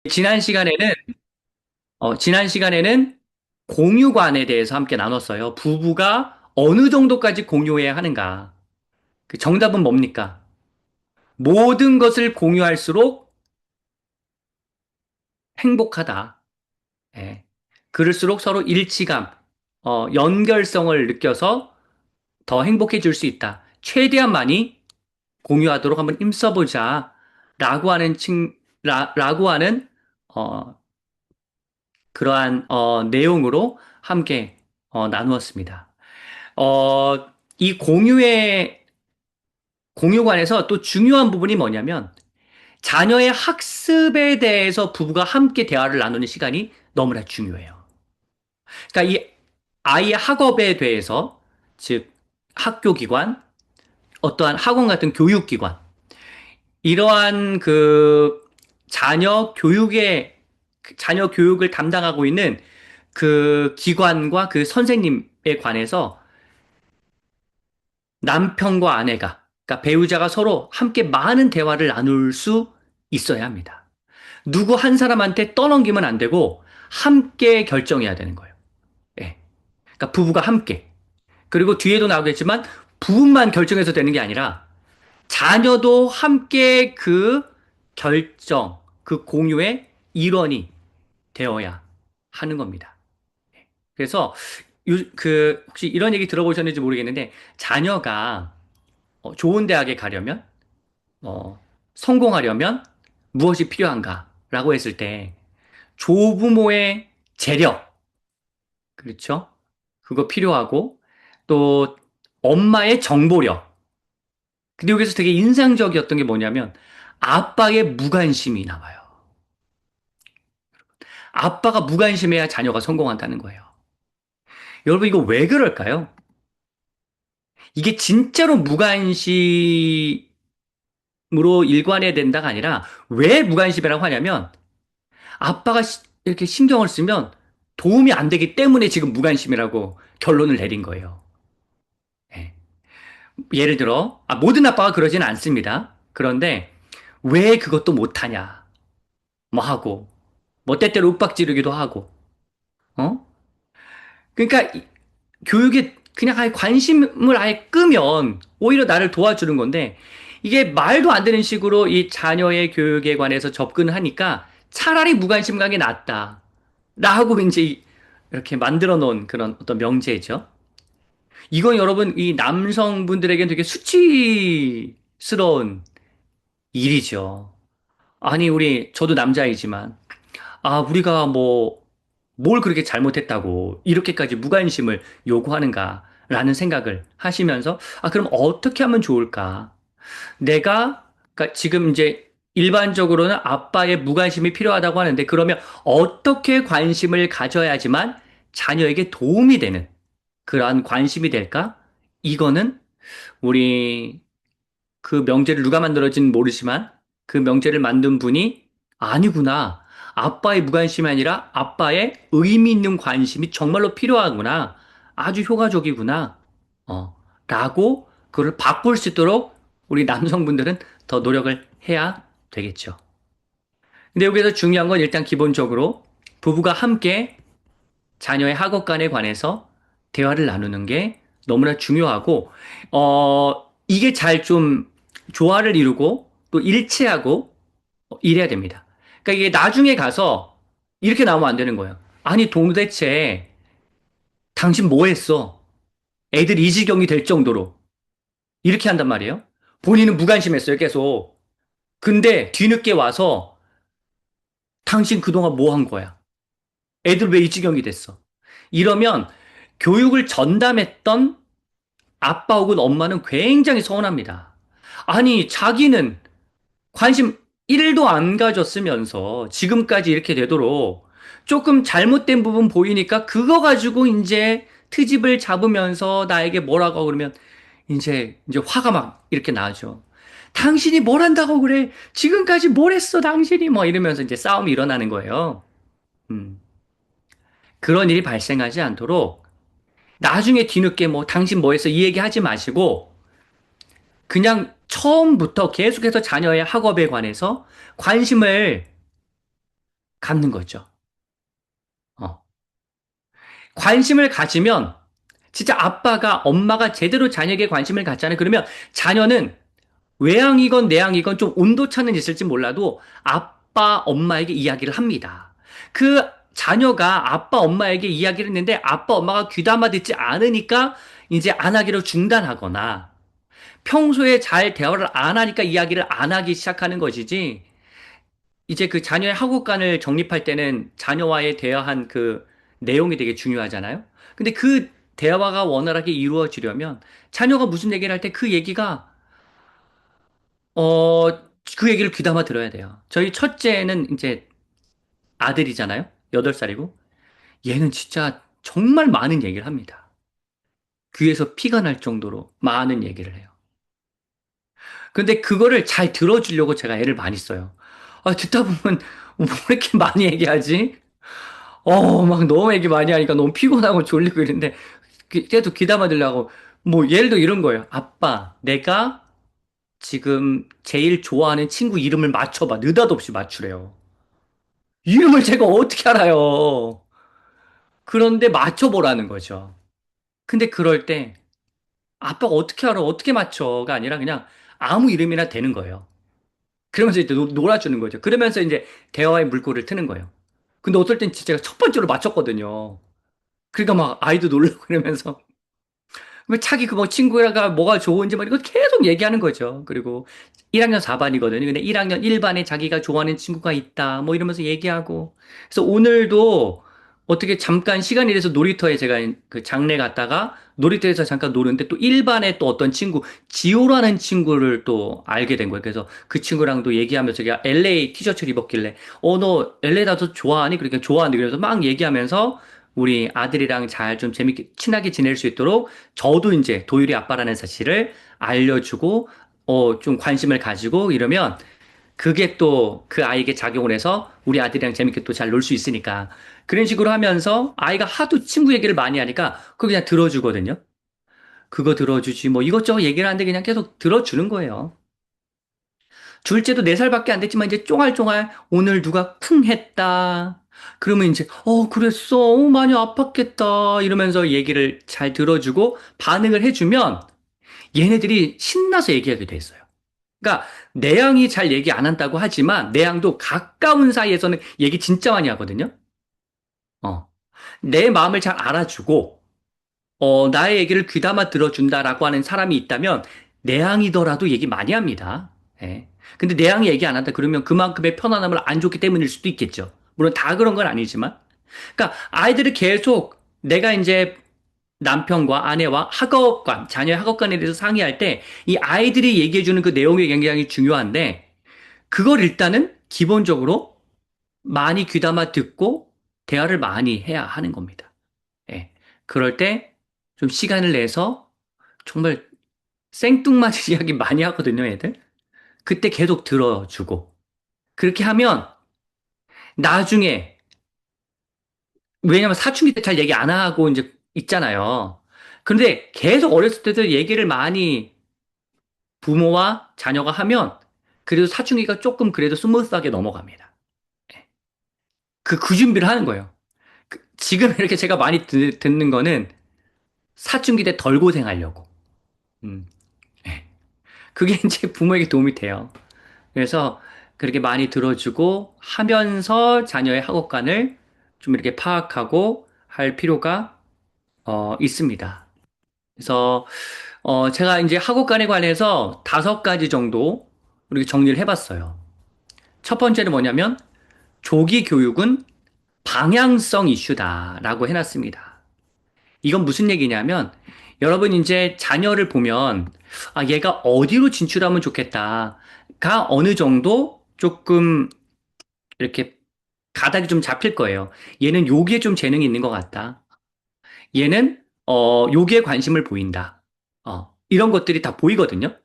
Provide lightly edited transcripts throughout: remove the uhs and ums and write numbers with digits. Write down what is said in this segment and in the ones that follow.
지난 시간에는, 지난 시간에는 공유관에 대해서 함께 나눴어요. 부부가 어느 정도까지 공유해야 하는가. 그 정답은 뭡니까? 모든 것을 공유할수록 행복하다. 예. 그럴수록 서로 일치감, 연결성을 느껴서 더 행복해질 수 있다. 최대한 많이 공유하도록 한번 힘써보자. 라고 하는, 어, 그러한, 내용으로 함께, 나누었습니다. 이 공유관에서 또 중요한 부분이 뭐냐면, 자녀의 학습에 대해서 부부가 함께 대화를 나누는 시간이 너무나 중요해요. 그러니까 이 아이의 학업에 대해서, 즉, 학교 기관, 어떠한 학원 같은 교육 기관, 이러한 자녀 교육을 담당하고 있는 그 기관과 그 선생님에 관해서 남편과 아내가, 그러니까 배우자가 서로 함께 많은 대화를 나눌 수 있어야 합니다. 누구 한 사람한테 떠넘기면 안 되고 함께 결정해야 되는 거예요. 예. 그러니까 부부가 함께. 그리고 뒤에도 나오겠지만 부부만 결정해서 되는 게 아니라 자녀도 함께 그 결정, 그 공유의 일원이 되어야 하는 겁니다. 그래서 혹시 이런 얘기 들어보셨는지 모르겠는데 자녀가 좋은 대학에 가려면 어, 성공하려면 무엇이 필요한가라고 했을 때 조부모의 재력, 그렇죠? 그거 필요하고 또 엄마의 정보력. 근데 여기서 되게 인상적이었던 게 뭐냐면 아빠의 무관심이 나와요. 아빠가 무관심해야 자녀가 성공한다는 거예요. 여러분 이거 왜 그럴까요? 이게 진짜로 무관심으로 일관해야 된다가 아니라 왜 무관심이라고 하냐면 아빠가 이렇게 신경을 쓰면 도움이 안 되기 때문에 지금 무관심이라고 결론을 내린 거예요. 예. 예를 들어, 모든 아빠가 그러지는 않습니다. 그런데 왜 그것도 못하냐, 뭐 하고, 뭐 때때로 윽박 지르기도 하고, 어? 그러니까 교육에 그냥 아예 관심을 아예 끄면 오히려 나를 도와주는 건데 이게 말도 안 되는 식으로 이 자녀의 교육에 관해서 접근을 하니까 차라리 무관심 가게 낫다. 라고 이제 이렇게 만들어 놓은 그런 어떤 명제죠. 이건 여러분 이 남성분들에겐 되게 수치스러운 일이죠. 아니 저도 남자이지만 우리가 뭘 그렇게 잘못했다고 이렇게까지 무관심을 요구하는가라는 생각을 하시면서 그럼 어떻게 하면 좋을까? 그러니까 지금 이제 일반적으로는 아빠의 무관심이 필요하다고 하는데 그러면 어떻게 관심을 가져야지만 자녀에게 도움이 되는 그러한 관심이 될까? 이거는 우리 그 명제를 누가 만들어진지 모르지만 그 명제를 만든 분이 아니구나. 아빠의 무관심이 아니라 아빠의 의미 있는 관심이 정말로 필요하구나. 아주 효과적이구나. 라고 그걸 바꿀 수 있도록 우리 남성분들은 더 노력을 해야 되겠죠. 근데 여기서 중요한 건 일단 기본적으로 부부가 함께 자녀의 학업관에 관해서 대화를 나누는 게 너무나 중요하고, 이게 잘 좀 조화를 이루고 또 일치하고 이래야 됩니다. 그러니까 이게 나중에 가서 이렇게 나오면 안 되는 거예요. 아니, 도대체 당신 뭐 했어? 애들 이 지경이 될 정도로. 이렇게 한단 말이에요. 본인은 무관심했어요, 계속. 근데 뒤늦게 와서 당신 그동안 뭐 한 거야? 애들 왜 이 지경이 됐어? 이러면 교육을 전담했던 아빠 혹은 엄마는 굉장히 서운합니다. 아니, 자기는 관심 1도 안 가졌으면서 지금까지 이렇게 되도록 조금 잘못된 부분 보이니까 그거 가지고 이제 트집을 잡으면서 나에게 뭐라고 그러면 이제 화가 막 이렇게 나죠. 당신이 뭘 한다고 그래? 지금까지 뭘 했어, 당신이? 뭐 이러면서 이제 싸움이 일어나는 거예요. 음. 그런 일이 발생하지 않도록 나중에 뒤늦게 뭐 당신 뭐 했어? 이 얘기 하지 마시고 그냥 처음부터 계속해서 자녀의 학업에 관해서 관심을 갖는 거죠. 어. 관심을 가지면 진짜 아빠가 엄마가 제대로 자녀에게 관심을 갖잖아요. 그러면 자녀는 외향이건 내향이건 좀 온도차는 있을지 몰라도 아빠, 엄마에게 이야기를 합니다. 그 자녀가 아빠, 엄마에게 이야기를 했는데 아빠, 엄마가 귀담아 듣지 않으니까 이제 안 하기로 중단하거나 평소에 잘 대화를 안 하니까 이야기를 안 하기 시작하는 것이지 이제 그 자녀의 학업관을 정립할 때는 자녀와의 대화한 그 내용이 되게 중요하잖아요. 근데 그 대화가 원활하게 이루어지려면 자녀가 무슨 얘기를 할 때 그 얘기가 어, 그 얘기를 귀담아 들어야 돼요. 저희 첫째는 이제 아들이잖아요. 8살이고. 얘는 진짜 정말 많은 얘기를 합니다. 귀에서 피가 날 정도로 많은 얘기를 해요. 근데 그거를 잘 들어주려고 제가 애를 많이 써요. 아, 듣다 보면 뭐 이렇게 많이 얘기하지? 막 너무 얘기 많이 하니까 너무 피곤하고 졸리고 이런데 계속 귀담아 들려고 뭐 예를 들어 이런 거예요. 아빠, 내가 지금 제일 좋아하는 친구 이름을 맞춰봐. 느닷없이 맞추래요. 이름을 제가 어떻게 알아요? 그런데 맞춰보라는 거죠. 근데 그럴 때 아빠가 어떻게 알아? 어떻게 맞춰가 아니라 그냥 아무 이름이나 되는 거예요. 그러면서 이제 놀아주는 거죠. 그러면서 이제 대화의 물꼬를 트는 거예요. 근데 어떨 땐 진짜 제가 첫 번째로 맞췄거든요. 그러니까 막 아이도 놀라고 그러면서 왜 자기 그 뭐 친구가 뭐가 좋은지 막 이거 계속 얘기하는 거죠. 그리고 1학년 4반이거든요. 근데 1학년 1반에 자기가 좋아하는 친구가 있다. 뭐 이러면서 얘기하고. 그래서 오늘도 어떻게 잠깐 시간이 돼서 놀이터에 제가 그 장례 갔다가 놀이터에서 잠깐 노는데 또 1반에 또 어떤 친구, 지호라는 친구를 또 알게 된 거예요. 그래서 그 친구랑도 얘기하면서 제가 LA 티셔츠를 입었길래 너 LA 나서 좋아하니? 그러니까 좋아하는데 그래서 막 얘기하면서 우리 아들이랑 잘 좀 재밌게 친하게 지낼 수 있도록 저도 이제 도율이 아빠라는 사실을 알려주고, 좀 관심을 가지고 이러면 그게 또 그 아이에게 작용을 해서 우리 아들이랑 재밌게 또 잘 놀 수 있으니까. 그런 식으로 하면서 아이가 하도 친구 얘기를 많이 하니까 그거 그냥 들어주거든요. 그거 들어주지, 뭐 이것저것 얘기를 하는데 그냥 계속 들어주는 거예요. 둘째도 4살밖에 안 됐지만 이제 쫑알쫑알 오늘 누가 쿵 했다. 그러면 이제 그랬어. 많이 아팠겠다. 이러면서 얘기를 잘 들어주고 반응을 해주면 얘네들이 신나서 얘기하게 돼 있어요. 그러니까 내양이 잘 얘기 안 한다고 하지만 내양도 가까운 사이에서는 얘기 진짜 많이 하거든요. 어. 내 마음을 잘 알아주고 나의 얘기를 귀담아 들어준다라고 하는 사람이 있다면 내향이더라도 얘기 많이 합니다. 예. 근데 내향이 얘기 안 한다 그러면 그만큼의 편안함을 안 줬기 때문일 수도 있겠죠. 물론 다 그런 건 아니지만. 그러니까 아이들을 계속 내가 이제 남편과 아내와 학업관, 자녀의 학업관에 대해서 상의할 때 이 아이들이 얘기해주는 그 내용이 굉장히 중요한데 그걸 일단은 기본적으로 많이 귀담아 듣고 대화를 많이 해야 하는 겁니다. 예. 그럴 때 좀 시간을 내서 정말 생뚱맞은 이야기 많이 하거든요, 애들. 그때 계속 들어주고. 그렇게 하면 나중에, 왜냐면 사춘기 때 잘 얘기 안 하고 이제 있잖아요. 그런데 계속 어렸을 때도 얘기를 많이 부모와 자녀가 하면 그래도 사춘기가 조금 그래도 스무스하게 넘어갑니다. 그 준비를 하는 거예요. 지금 이렇게 제가 많이 듣는 거는 사춘기 때 덜 고생하려고. 음. 그게 이제 부모에게 도움이 돼요. 그래서 그렇게 많이 들어주고 하면서 자녀의 학업관을 좀 이렇게 파악하고 할 필요가 있습니다. 그래서 제가 이제 학업관에 관해서 5가지 정도 이렇게 정리를 해봤어요. 첫 번째는 뭐냐면 조기 교육은 방향성 이슈다라고 해놨습니다. 이건 무슨 얘기냐면 여러분 이제 자녀를 보면 얘가 어디로 진출하면 좋겠다가 어느 정도 조금 이렇게 가닥이 좀 잡힐 거예요. 얘는 여기에 좀 재능이 있는 것 같다. 얘는 여기에 관심을 보인다. 이런 것들이 다 보이거든요.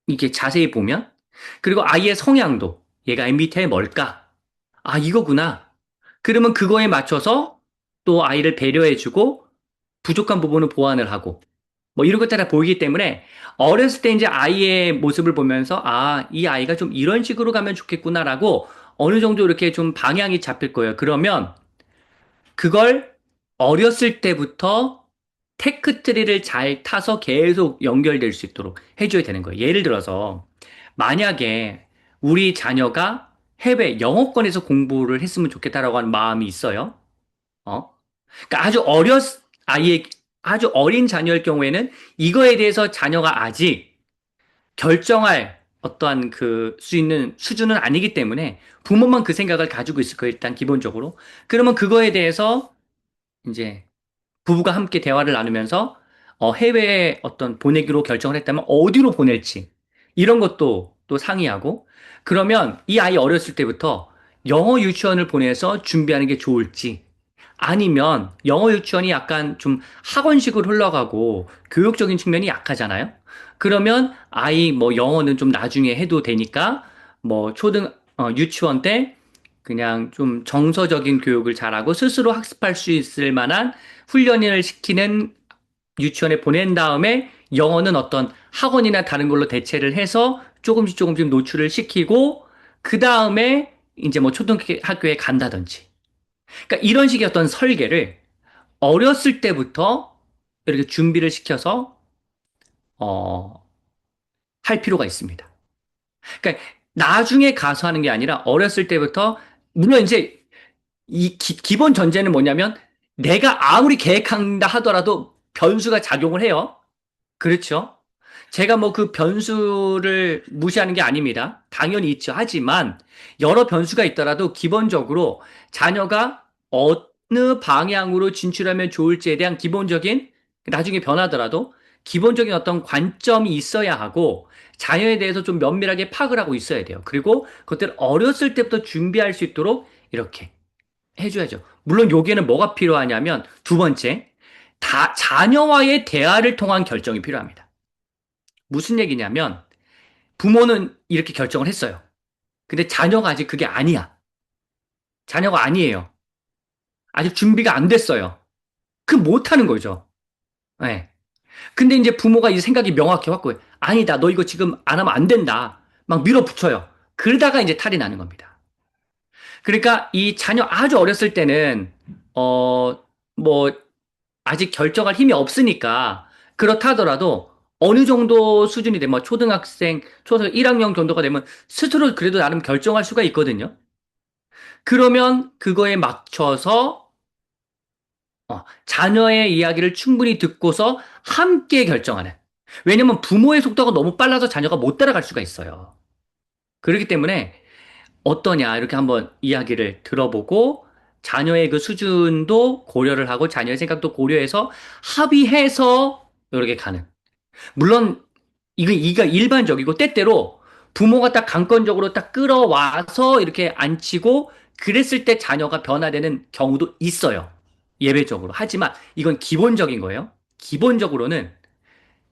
이게 자세히 보면. 그리고 아이의 성향도 얘가 MBTI 뭘까? 이거구나. 그러면 그거에 맞춰서 또 아이를 배려해주고 부족한 부분을 보완을 하고 뭐 이런 것들이 다 보이기 때문에 어렸을 때 이제 아이의 모습을 보면서 이 아이가 좀 이런 식으로 가면 좋겠구나라고 어느 정도 이렇게 좀 방향이 잡힐 거예요. 그러면 그걸 어렸을 때부터 테크트리를 잘 타서 계속 연결될 수 있도록 해줘야 되는 거예요. 예를 들어서 만약에 우리 자녀가 해외 영어권에서 공부를 했으면 좋겠다라고 하는 마음이 있어요. 어? 그러니까 아이의 아주 어린 자녀일 경우에는 이거에 대해서 자녀가 아직 결정할 어떠한 그 수 있는 수준은 아니기 때문에 부모만 그 생각을 가지고 있을 거예요. 일단 기본적으로. 그러면 그거에 대해서 이제 부부가 함께 대화를 나누면서 해외에 어떤 보내기로 결정을 했다면 어디로 보낼지 이런 것도 또 상의하고 그러면 이 아이 어렸을 때부터 영어 유치원을 보내서 준비하는 게 좋을지 아니면 영어 유치원이 약간 좀 학원식으로 흘러가고 교육적인 측면이 약하잖아요. 그러면 아이 뭐 영어는 좀 나중에 해도 되니까 뭐 유치원 때 그냥 좀 정서적인 교육을 잘하고 스스로 학습할 수 있을 만한 훈련을 시키는 유치원에 보낸 다음에 영어는 어떤 학원이나 다른 걸로 대체를 해서 조금씩 조금씩 노출을 시키고 그 다음에 이제 뭐 초등학교에 간다든지. 그러니까 이런 식의 어떤 설계를 어렸을 때부터 이렇게 준비를 시켜서 어, 할 필요가 있습니다. 그러니까 나중에 가서 하는 게 아니라 어렸을 때부터 물론 이제 이 기본 전제는 뭐냐면 내가 아무리 계획한다 하더라도 변수가 작용을 해요. 그렇죠? 제가 뭐 그 변수를 무시하는 게 아닙니다. 당연히 있죠. 하지만 여러 변수가 있더라도 기본적으로 자녀가 어느 방향으로 진출하면 좋을지에 대한 기본적인 나중에 변하더라도 기본적인 어떤 관점이 있어야 하고 자녀에 대해서 좀 면밀하게 파악을 하고 있어야 돼요. 그리고 그것들 어렸을 때부터 준비할 수 있도록 이렇게 해줘야죠. 물론 여기에는 뭐가 필요하냐면 두 번째, 자녀와의 대화를 통한 결정이 필요합니다. 무슨 얘기냐면 부모는 이렇게 결정을 했어요. 근데 자녀가 아직 그게 아니야. 자녀가 아니에요. 아직 준비가 안 됐어요. 그 못하는 거죠. 네. 근데 이제 부모가 이 생각이 명확히 확고해. 아니다. 너 이거 지금 안 하면 안 된다. 막 밀어붙여요. 그러다가 이제 탈이 나는 겁니다. 그러니까 이 자녀 아주 어렸을 때는 뭐 아직 결정할 힘이 없으니까 그렇다 하더라도 어느 정도 수준이 되면 초등 1학년 정도가 되면 스스로 그래도 나름 결정할 수가 있거든요. 그러면 그거에 맞춰서 자녀의 이야기를 충분히 듣고서 함께 결정하는. 왜냐면 부모의 속도가 너무 빨라서 자녀가 못 따라갈 수가 있어요. 그렇기 때문에 어떠냐 이렇게 한번 이야기를 들어보고 자녀의 그 수준도 고려를 하고 자녀의 생각도 고려해서 합의해서 이렇게 가는. 물론 이거 일반적이고 때때로 부모가 딱 강권적으로 딱 끌어와서 이렇게 앉히고 그랬을 때 자녀가 변화되는 경우도 있어요. 예외적으로. 하지만 이건 기본적인 거예요. 기본적으로는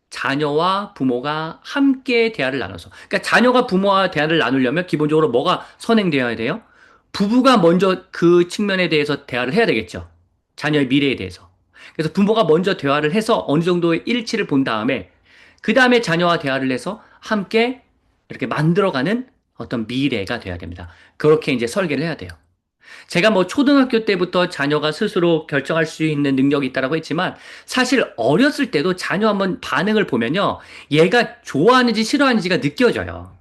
자녀와 부모가 함께 대화를 나눠서. 그러니까 자녀가 부모와 대화를 나누려면 기본적으로 뭐가 선행되어야 돼요? 부부가 먼저 그 측면에 대해서 대화를 해야 되겠죠. 자녀의 미래에 대해서. 그래서 부모가 먼저 대화를 해서 어느 정도의 일치를 본 다음에 그 다음에 자녀와 대화를 해서 함께 이렇게 만들어가는 어떤 미래가 돼야 됩니다. 그렇게 이제 설계를 해야 돼요. 제가 뭐 초등학교 때부터 자녀가 스스로 결정할 수 있는 능력이 있다라고 했지만 사실 어렸을 때도 자녀 한번 반응을 보면요. 얘가 좋아하는지 싫어하는지가 느껴져요.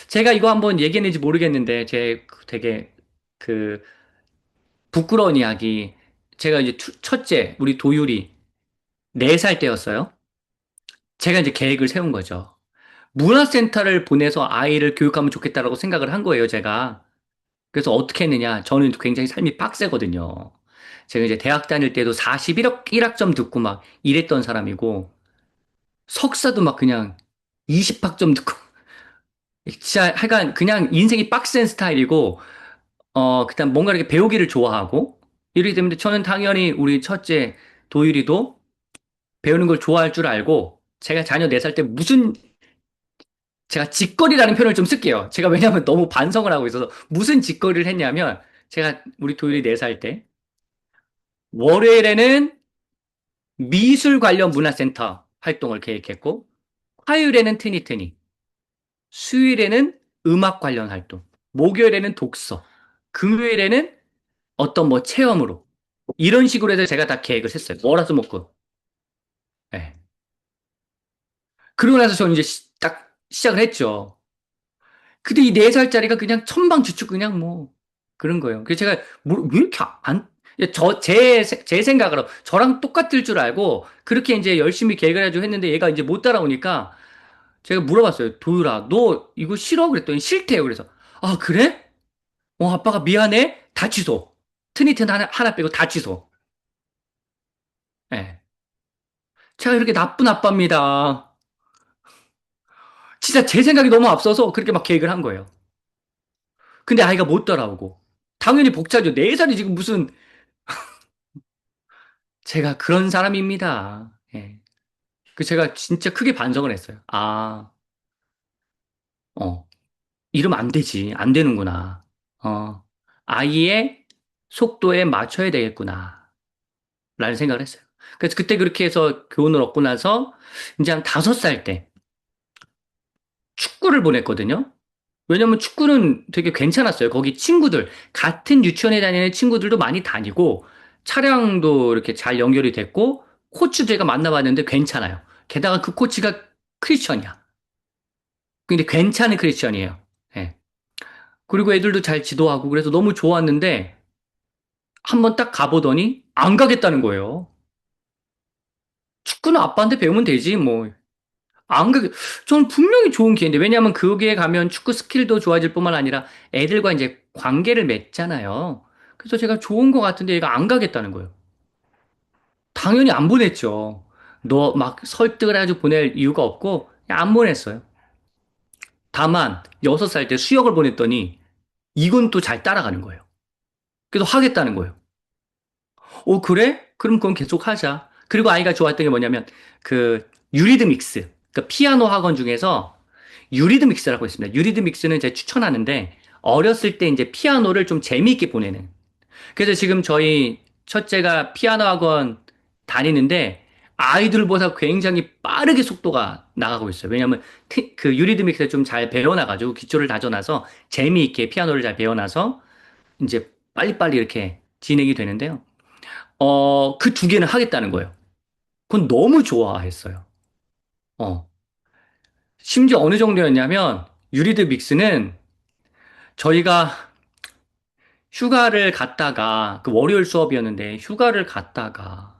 제가 이거 한번 얘기했는지 모르겠는데 제 되게 그 부끄러운 이야기. 제가 이제 첫째 우리 도율이 4살 때였어요. 제가 이제 계획을 세운 거죠. 문화센터를 보내서 아이를 교육하면 좋겠다라고 생각을 한 거예요, 제가. 그래서 어떻게 했느냐? 저는 굉장히 삶이 빡세거든요. 제가 이제 대학 다닐 때도 41학점 듣고 막 이랬던 사람이고, 석사도 막 그냥 20학점 듣고, 진짜 하여간 그냥 인생이 빡센 스타일이고, 그다음 뭔가 이렇게 배우기를 좋아하고, 이러기 때문에 저는 당연히 우리 첫째 도율이도 배우는 걸 좋아할 줄 알고, 제가 자녀 4살 때 제가 짓거리라는 표현을 좀 쓸게요. 제가 왜냐하면 너무 반성을 하고 있어서 무슨 짓거리를 했냐면, 제가 우리 도율이 4살 때, 월요일에는 미술 관련 문화센터 활동을 계획했고, 화요일에는 트니트니, 수요일에는 음악 관련 활동. 목요일에는 독서, 금요일에는 어떤 뭐 체험으로. 이런 식으로 해서 제가 다 계획을 했어요. 월화수목금. 예. 그러고 나서 저는 이제 딱 시작을 했죠. 근데 이 4살짜리가 그냥 천방지축 그냥 뭐 그런 거예요. 그래서 제가 왜 이렇게 안, 제 생각으로 저랑 똑같을 줄 알고 그렇게 이제 열심히 계획을 해가지고 했는데 얘가 이제 못 따라오니까 제가 물어봤어요. 도율아, 너 이거 싫어? 그랬더니 싫대요. 그래서 아, 그래? 아빠가 미안해? 다 취소. 트니튼 하나 빼고 다 취소. 예. 제가 이렇게 나쁜 아빠입니다. 진짜 제 생각이 너무 앞서서 그렇게 막 계획을 한 거예요. 근데 아이가 못 따라오고. 당연히 벅차죠. 4살이 지금 무슨, 제가 그런 사람입니다. 예. 그 제가 진짜 크게 반성을 했어요. 아, 어, 이러면 안 되지. 안 되는구나. 어, 아이의 속도에 맞춰야 되겠구나. 라는 생각을 했어요. 그래서 그때 그렇게 해서 교훈을 얻고 나서 이제 한 5살 때 축구를 보냈거든요. 왜냐면 축구는 되게 괜찮았어요. 거기 친구들, 같은 유치원에 다니는 친구들도 많이 다니고, 차량도 이렇게 잘 연결이 됐고, 코치도 제가 만나봤는데 괜찮아요. 게다가 그 코치가 크리스천이야. 근데 괜찮은 크리스천이에요. 예. 그리고 애들도 잘 지도하고, 그래서 너무 좋았는데, 한번 딱 가보더니, 안 가겠다는 거예요. 축구는 아빠한테 배우면 되지, 뭐. 안 가게, 저는 분명히 좋은 기회인데, 왜냐하면 거기에 가면 축구 스킬도 좋아질 뿐만 아니라 애들과 이제 관계를 맺잖아요. 그래서 제가 좋은 것 같은데 얘가 안 가겠다는 거예요. 당연히 안 보냈죠. 너 막 설득을 해가지고 보낼 이유가 없고, 그냥 안 보냈어요. 다만, 6살 때 수영을 보냈더니, 이건 또 잘 따라가는 거예요. 그래서 하겠다는 거예요. 그래? 그럼 그건 계속 하자. 그리고 아이가 좋았던 게 뭐냐면, 유리드믹스. 그 피아노 학원 중에서 유리드믹스라고 있습니다. 유리드믹스는 제가 추천하는데, 어렸을 때 이제 피아노를 좀 재미있게 보내는. 그래서 지금 저희 첫째가 피아노 학원 다니는데, 아이들보다 굉장히 빠르게 속도가 나가고 있어요. 왜냐하면 그 유리드믹스를 좀 잘 배워놔가지고 기초를 다져놔서 재미있게 피아노를 잘 배워놔서 이제 빨리빨리 이렇게 진행이 되는데요. 그 2개는 하겠다는 거예요. 그건 너무 좋아했어요. 어. 심지어 어느 정도였냐면, 유리드 믹스는 저희가 휴가를 갔다가, 그 월요일 수업이었는데, 휴가를 갔다가,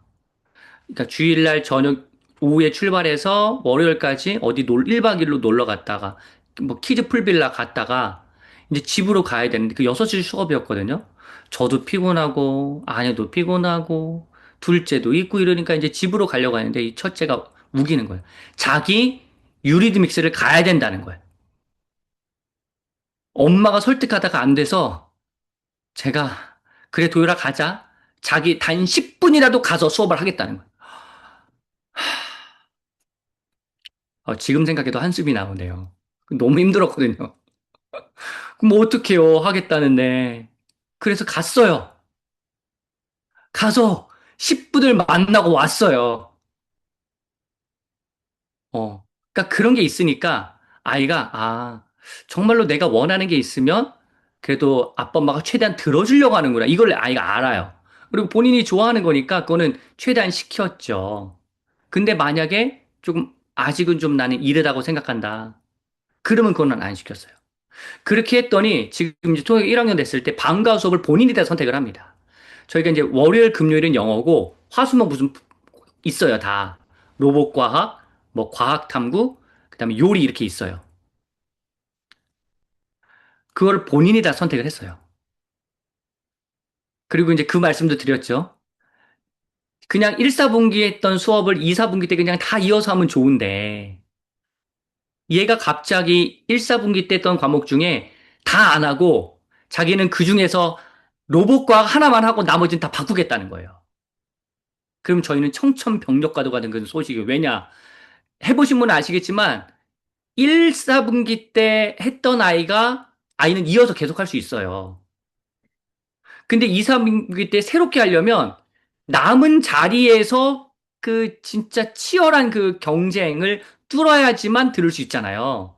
그러니까 주일날 저녁, 오후에 출발해서 월요일까지 어디 1박 2일로 놀러 갔다가, 뭐 키즈 풀빌라 갔다가, 이제 집으로 가야 되는데, 그 6시 수업이었거든요. 저도 피곤하고, 아내도 피곤하고, 둘째도 있고 이러니까 이제 집으로 가려고 하는데, 이 첫째가 우기는 거예요. 자기 유리드 믹스를 가야 된다는 거예요. 엄마가 설득하다가 안 돼서, 제가, 그래, 도열아, 가자. 자기 단 10분이라도 가서 수업을 하겠다는 거예요. 지금 생각해도 한숨이 나오네요. 너무 힘들었거든요. 그럼 뭐 어떡해요, 하겠다는데. 그래서 갔어요. 가서 10분을 만나고 왔어요. 그러니까 그런 게 있으니까 아이가, 정말로 내가 원하는 게 있으면 그래도 아빠 엄마가 최대한 들어주려고 하는구나. 이걸 아이가 알아요. 그리고 본인이 좋아하는 거니까 그거는 최대한 시켰죠. 근데 만약에 조금 아직은 좀 나는 이르다고 생각한다. 그러면 그건 안 시켰어요. 그렇게 했더니 지금 이제 초등학교 1학년 됐을 때 방과후 수업을 본인이 다 선택을 합니다. 저희가 이제 월요일, 금요일은 영어고 화수목 무슨 있어요, 다. 로봇과학, 뭐 과학탐구, 그다음에 요리 이렇게 있어요. 그걸 본인이 다 선택을 했어요. 그리고 이제 그 말씀도 드렸죠. 그냥 1, 4분기 했던 수업을 2, 4분기 때 그냥 다 이어서 하면 좋은데 얘가 갑자기 1, 4분기 때 했던 과목 중에 다 안 하고 자기는 그 중에서 로봇과학 하나만 하고 나머지는 다 바꾸겠다는 거예요. 그럼 저희는 청천벽력과도 같은 그런 소식이 왜냐? 해보신 분은 아시겠지만 1, 4분기 때 했던 아이는 이어서 계속 할 수 있어요. 근데 2, 3분기 때 새롭게 하려면 남은 자리에서 그 진짜 치열한 그 경쟁을 뚫어야지만 들을 수 있잖아요.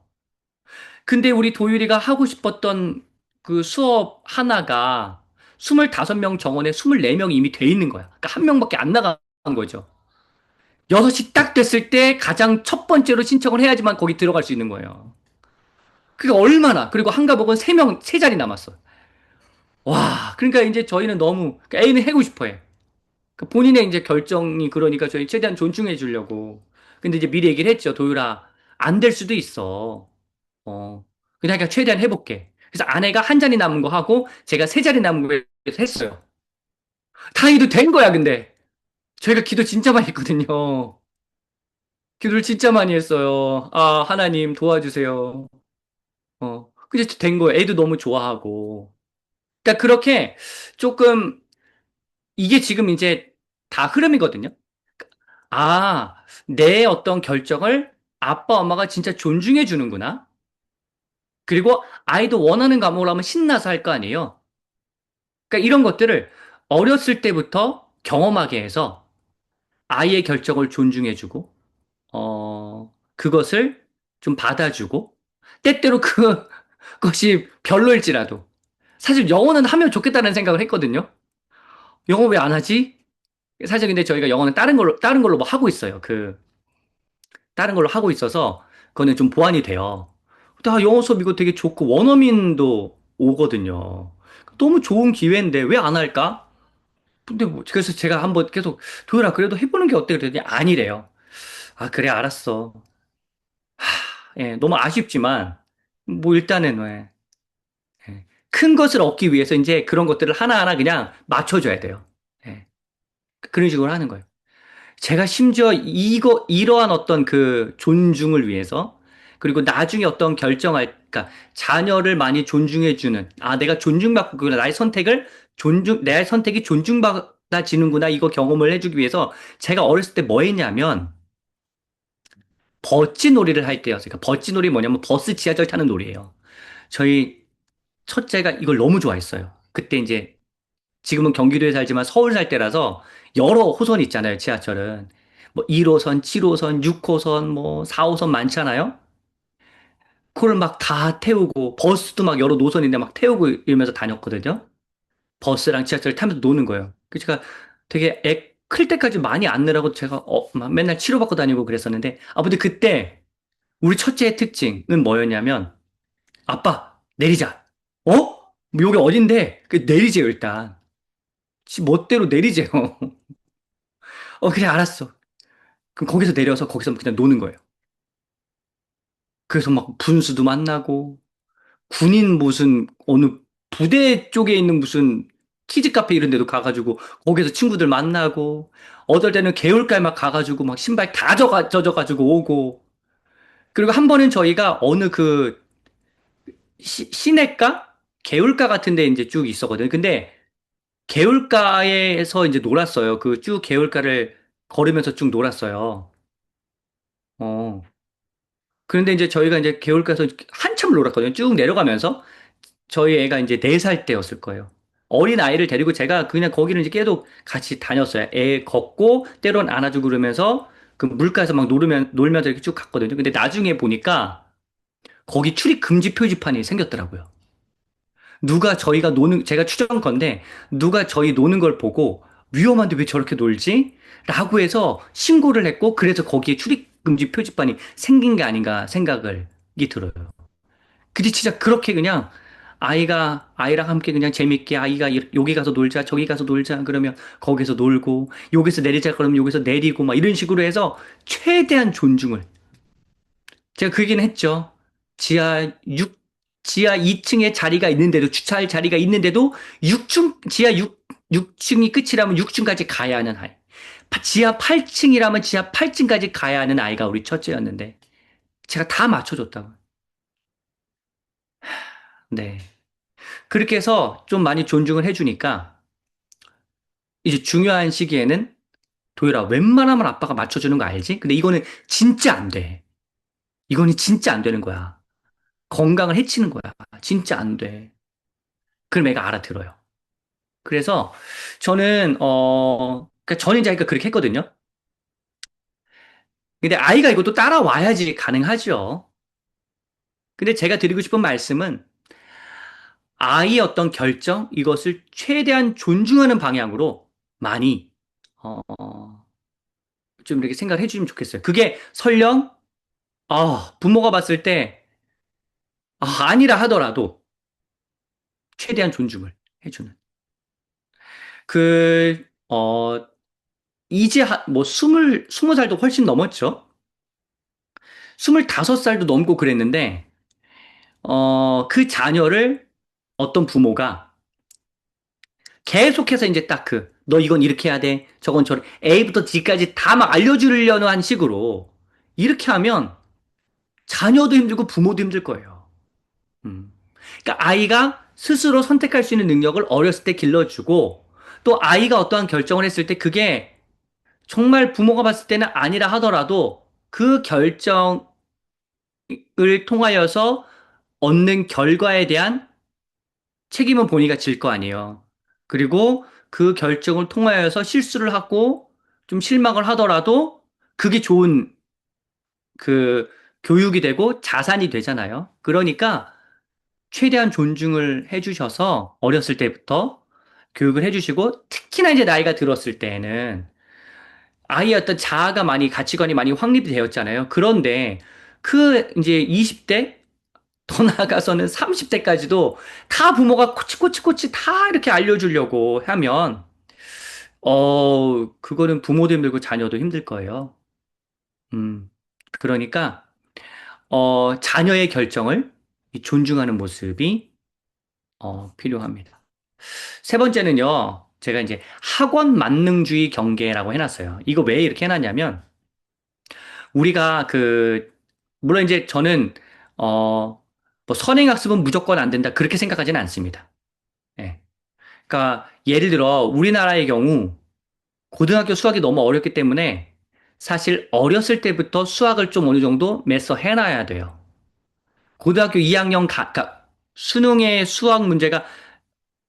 근데 우리 도율이가 하고 싶었던 그 수업 하나가 25명 정원에 24명이 이미 돼 있는 거야. 그러니까 한 명밖에 안 나간 거죠. 6시 딱 됐을 때 가장 첫 번째로 신청을 해야지만 거기 들어갈 수 있는 거예요. 그게 얼마나, 그리고 한가복은 3명, 3자리 남았어. 와, 그러니까 이제 저희는 너무, 그러니까 A는 해고 싶어 해. 그 본인의 이제 결정이 그러니까 저희 최대한 존중해 주려고. 근데 이제 미리 얘기를 했죠. 도율아, 안 될 수도 있어. 어. 그냥 최대한 해볼게. 그래서 아내가 한 자리 남은 거 하고 제가 3자리 남은 거 했어요. 다행히도 된 거야, 근데. 저희가 기도 진짜 많이 했거든요. 기도를 진짜 많이 했어요. 아, 하나님 도와주세요. 근데 된 거예요. 애도 너무 좋아하고. 그러니까 그렇게 조금 이게 지금 이제 다 흐름이거든요. 아, 내 어떤 결정을 아빠, 엄마가 진짜 존중해 주는구나. 그리고 아이도 원하는 과목을 하면 신나서 할 거 아니에요. 그러니까 이런 것들을 어렸을 때부터 경험하게 해서 아이의 결정을 존중해 주고, 그것을 좀 받아주고, 때때로 그것이 별로일지라도. 사실 영어는 하면 좋겠다는 생각을 했거든요. 영어 왜 안 하지? 사실 근데 저희가 영어는 다른 걸로 뭐 하고 있어요. 다른 걸로 하고 있어서, 그거는 좀 보완이 돼요. 나 영어 수업 이거 되게 좋고, 원어민도 오거든요. 너무 좋은 기회인데 왜 안 할까? 근데 뭐, 그래서 제가 한번 계속, 도현아, 그래도 해보는 게 어때? 그랬더니 아니래요. 아, 그래, 알았어. 예, 너무 아쉽지만, 뭐, 일단은, 왜, 예. 큰 것을 얻기 위해서 이제 그런 것들을 하나하나 그냥 맞춰줘야 돼요. 예, 그런 식으로 하는 거예요. 제가 심지어 이러한 어떤 그 존중을 위해서, 그리고 나중에 어떤 그러니까 자녀를 많이 존중해주는, 아, 내가 존중받고, 나의 선택을 내 선택이 존중받아지는구나, 이거 경험을 해주기 위해서 제가 어렸을 때 뭐 했냐면, 버찌 놀이를 할 때요. 그러니까 버찌 놀이 뭐냐면 버스 지하철 타는 놀이에요. 저희 첫째가 이걸 너무 좋아했어요. 그때 이제 지금은 경기도에 살지만 서울 살 때라서 여러 호선이 있잖아요, 지하철은. 뭐 1호선, 7호선, 6호선, 뭐 4호선 많잖아요. 그걸 막 다 태우고 버스도 막 여러 노선인데 막 태우고 이러면서 다녔거든요. 버스랑 지하철 타면서 노는 거예요. 그래서 제가 되게 애 클 때까지 많이 안 느라고 제가 막 맨날 치료받고 다니고 그랬었는데 근데 그때 우리 첫째의 특징은 뭐였냐면 아빠 내리자. 어? 뭐 여기 어딘데? 내리재요 일단. 지 멋대로 내리재요. 그래 알았어. 그럼 거기서 내려서 거기서 그냥 노는 거예요. 그래서 막 분수도 만나고 군인 무슨 어느 부대 쪽에 있는 무슨 키즈 카페 이런 데도 가가지고 거기서 친구들 만나고 어떨 때는 개울가에 막 가가지고 막 신발 다 젖어가지고 오고 그리고 한 번은 저희가 어느 시내가 개울가 같은 데 이제 쭉 있었거든요. 근데 개울가에서 이제 놀았어요. 그 쭉 개울가를 걸으면서 쭉 놀았어요. 어. 그런데 이제 저희가 이제 개울가에서 한참 놀았거든요. 쭉 내려가면서 저희 애가 이제 4살 때였을 거예요. 어린 아이를 데리고 제가 그냥 거기를 이제 계속 같이 다녔어요. 애 걷고 때론 안아주고 그러면서 그 물가에서 막 놀면서 이렇게 쭉 갔거든요. 근데 나중에 보니까 거기 출입 금지 표지판이 생겼더라고요. 제가 추정컨대 누가 저희 노는 걸 보고 위험한데 왜 저렇게 놀지? 라고 해서 신고를 했고 그래서 거기에 출입금지 표지판이 생긴 게 아닌가 생각이 들어요. 근데 진짜 그렇게 그냥 아이랑 함께 그냥 재밌게 아이가 여기 가서 놀자 저기 가서 놀자 그러면 거기서 놀고 여기서 내리자 그러면 여기서 내리고 막 이런 식으로 해서 최대한 존중을 제가 그 얘기는 했죠. 지하 6, 지하 2층에 자리가 있는데도, 주차할 자리가 있는데도 지하 6층이 끝이라면 6층까지 가야 하는 아이. 지하 8층이라면 지하 8층까지 가야 하는 아이가 우리 첫째였는데, 제가 다 맞춰줬다고. 네. 그렇게 해서 좀 많이 존중을 해주니까, 이제 중요한 시기에는, 도율아, 웬만하면 아빠가 맞춰주는 거 알지? 근데 이거는 진짜 안 돼. 이거는 진짜 안 되는 거야. 건강을 해치는 거야. 진짜 안 돼. 그럼 애가 알아들어요. 그래서 그러니까 저는 이제 아이가 그렇게 했거든요. 근데 아이가 이것도 따라와야지 가능하죠. 근데 제가 드리고 싶은 말씀은 아이의 어떤 결정, 이것을 최대한 존중하는 방향으로 많이, 좀 이렇게 생각을 해주시면 좋겠어요. 그게 설령, 부모가 봤을 때, 아니라 하더라도 최대한 존중을 해주는. 그, 이제 뭐 스무 살도 훨씬 넘었죠? 25살도 넘고 그랬는데, 그 자녀를 어떤 부모가 계속해서 이제 딱 너 이건 이렇게 해야 돼. 저건 저래. A부터 D까지 다 막 알려주려는 한 식으로 이렇게 하면 자녀도 힘들고 부모도 힘들 거예요. 음. 그러니까 아이가 스스로 선택할 수 있는 능력을 어렸을 때 길러주고 또 아이가 어떠한 결정을 했을 때 그게 정말 부모가 봤을 때는 아니라 하더라도 그 결정을 통하여서 얻는 결과에 대한 책임은 본인이 질 거 아니에요. 그리고 그 결정을 통하여서 실수를 하고 좀 실망을 하더라도 그게 좋은 그 교육이 되고 자산이 되잖아요. 그러니까 최대한 존중을 해주셔서 어렸을 때부터 교육을 해주시고 특히나 이제 나이가 들었을 때에는 아이의 어떤 자아가 많이 가치관이 많이 확립이 되었잖아요. 그런데 그 이제 20대 더 나아가서는 30대까지도 다 부모가 코치코치코치 다 이렇게 알려주려고 하면 그거는 부모도 힘들고 자녀도 힘들 거예요. 음. 그러니까 자녀의 결정을 존중하는 모습이 필요합니다. 세 번째는요, 제가 이제 학원 만능주의 경계라고 해놨어요. 이거 왜 이렇게 해놨냐면, 우리가 물론 이제 저는, 뭐 선행학습은 무조건 안 된다. 그렇게 생각하지는 않습니다. 예. 그러니까, 예를 들어, 우리나라의 경우, 고등학교 수학이 너무 어렵기 때문에, 사실 어렸을 때부터 수학을 좀 어느 정도 매서 해놔야 돼요. 고등학교 2학년 그러니까 수능의 수학 문제가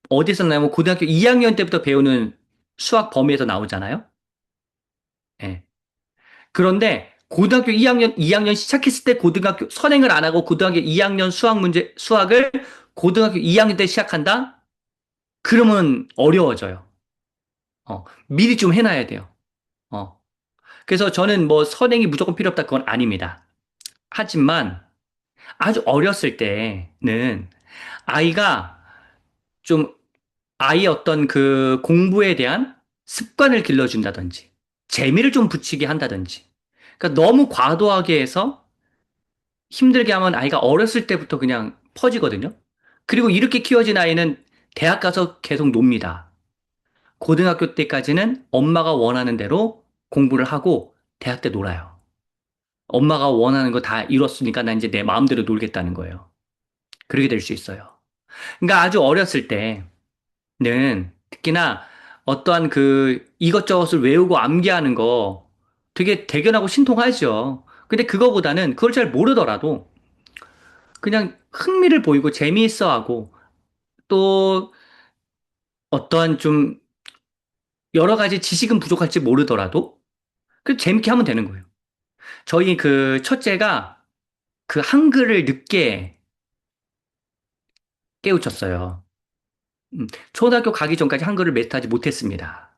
어디서 나오면 고등학교 2학년 때부터 배우는 수학 범위에서 나오잖아요. 예. 그런데 고등학교 2학년 시작했을 때 고등학교 선행을 안 하고 고등학교 2학년 수학을 고등학교 2학년 때 시작한다? 그러면 어려워져요. 미리 좀 해놔야 돼요. 어. 그래서 저는 뭐 선행이 무조건 필요 없다 그건 아닙니다. 하지만 아주 어렸을 때는 아이가 좀 아이의 어떤 그 공부에 대한 습관을 길러준다든지, 재미를 좀 붙이게 한다든지. 그러니까 너무 과도하게 해서 힘들게 하면 아이가 어렸을 때부터 그냥 퍼지거든요. 그리고 이렇게 키워진 아이는 대학 가서 계속 놉니다. 고등학교 때까지는 엄마가 원하는 대로 공부를 하고 대학 때 놀아요. 엄마가 원하는 거 다 이뤘으니까 나 이제 내 마음대로 놀겠다는 거예요. 그렇게 될 수 있어요. 그러니까 아주 어렸을 때 는 특히나 어떠한 이것저것을 외우고 암기하는 거 되게 대견하고 신통하죠. 근데 그거보다는 그걸 잘 모르더라도 그냥 흥미를 보이고 재미있어 하고 또 어떠한 좀 여러 가지 지식은 부족할지 모르더라도 그 재밌게 하면 되는 거예요. 저희 첫째가 한글을 늦게 깨우쳤어요. 초등학교 가기 전까지 한글을 메스터하지 못했습니다.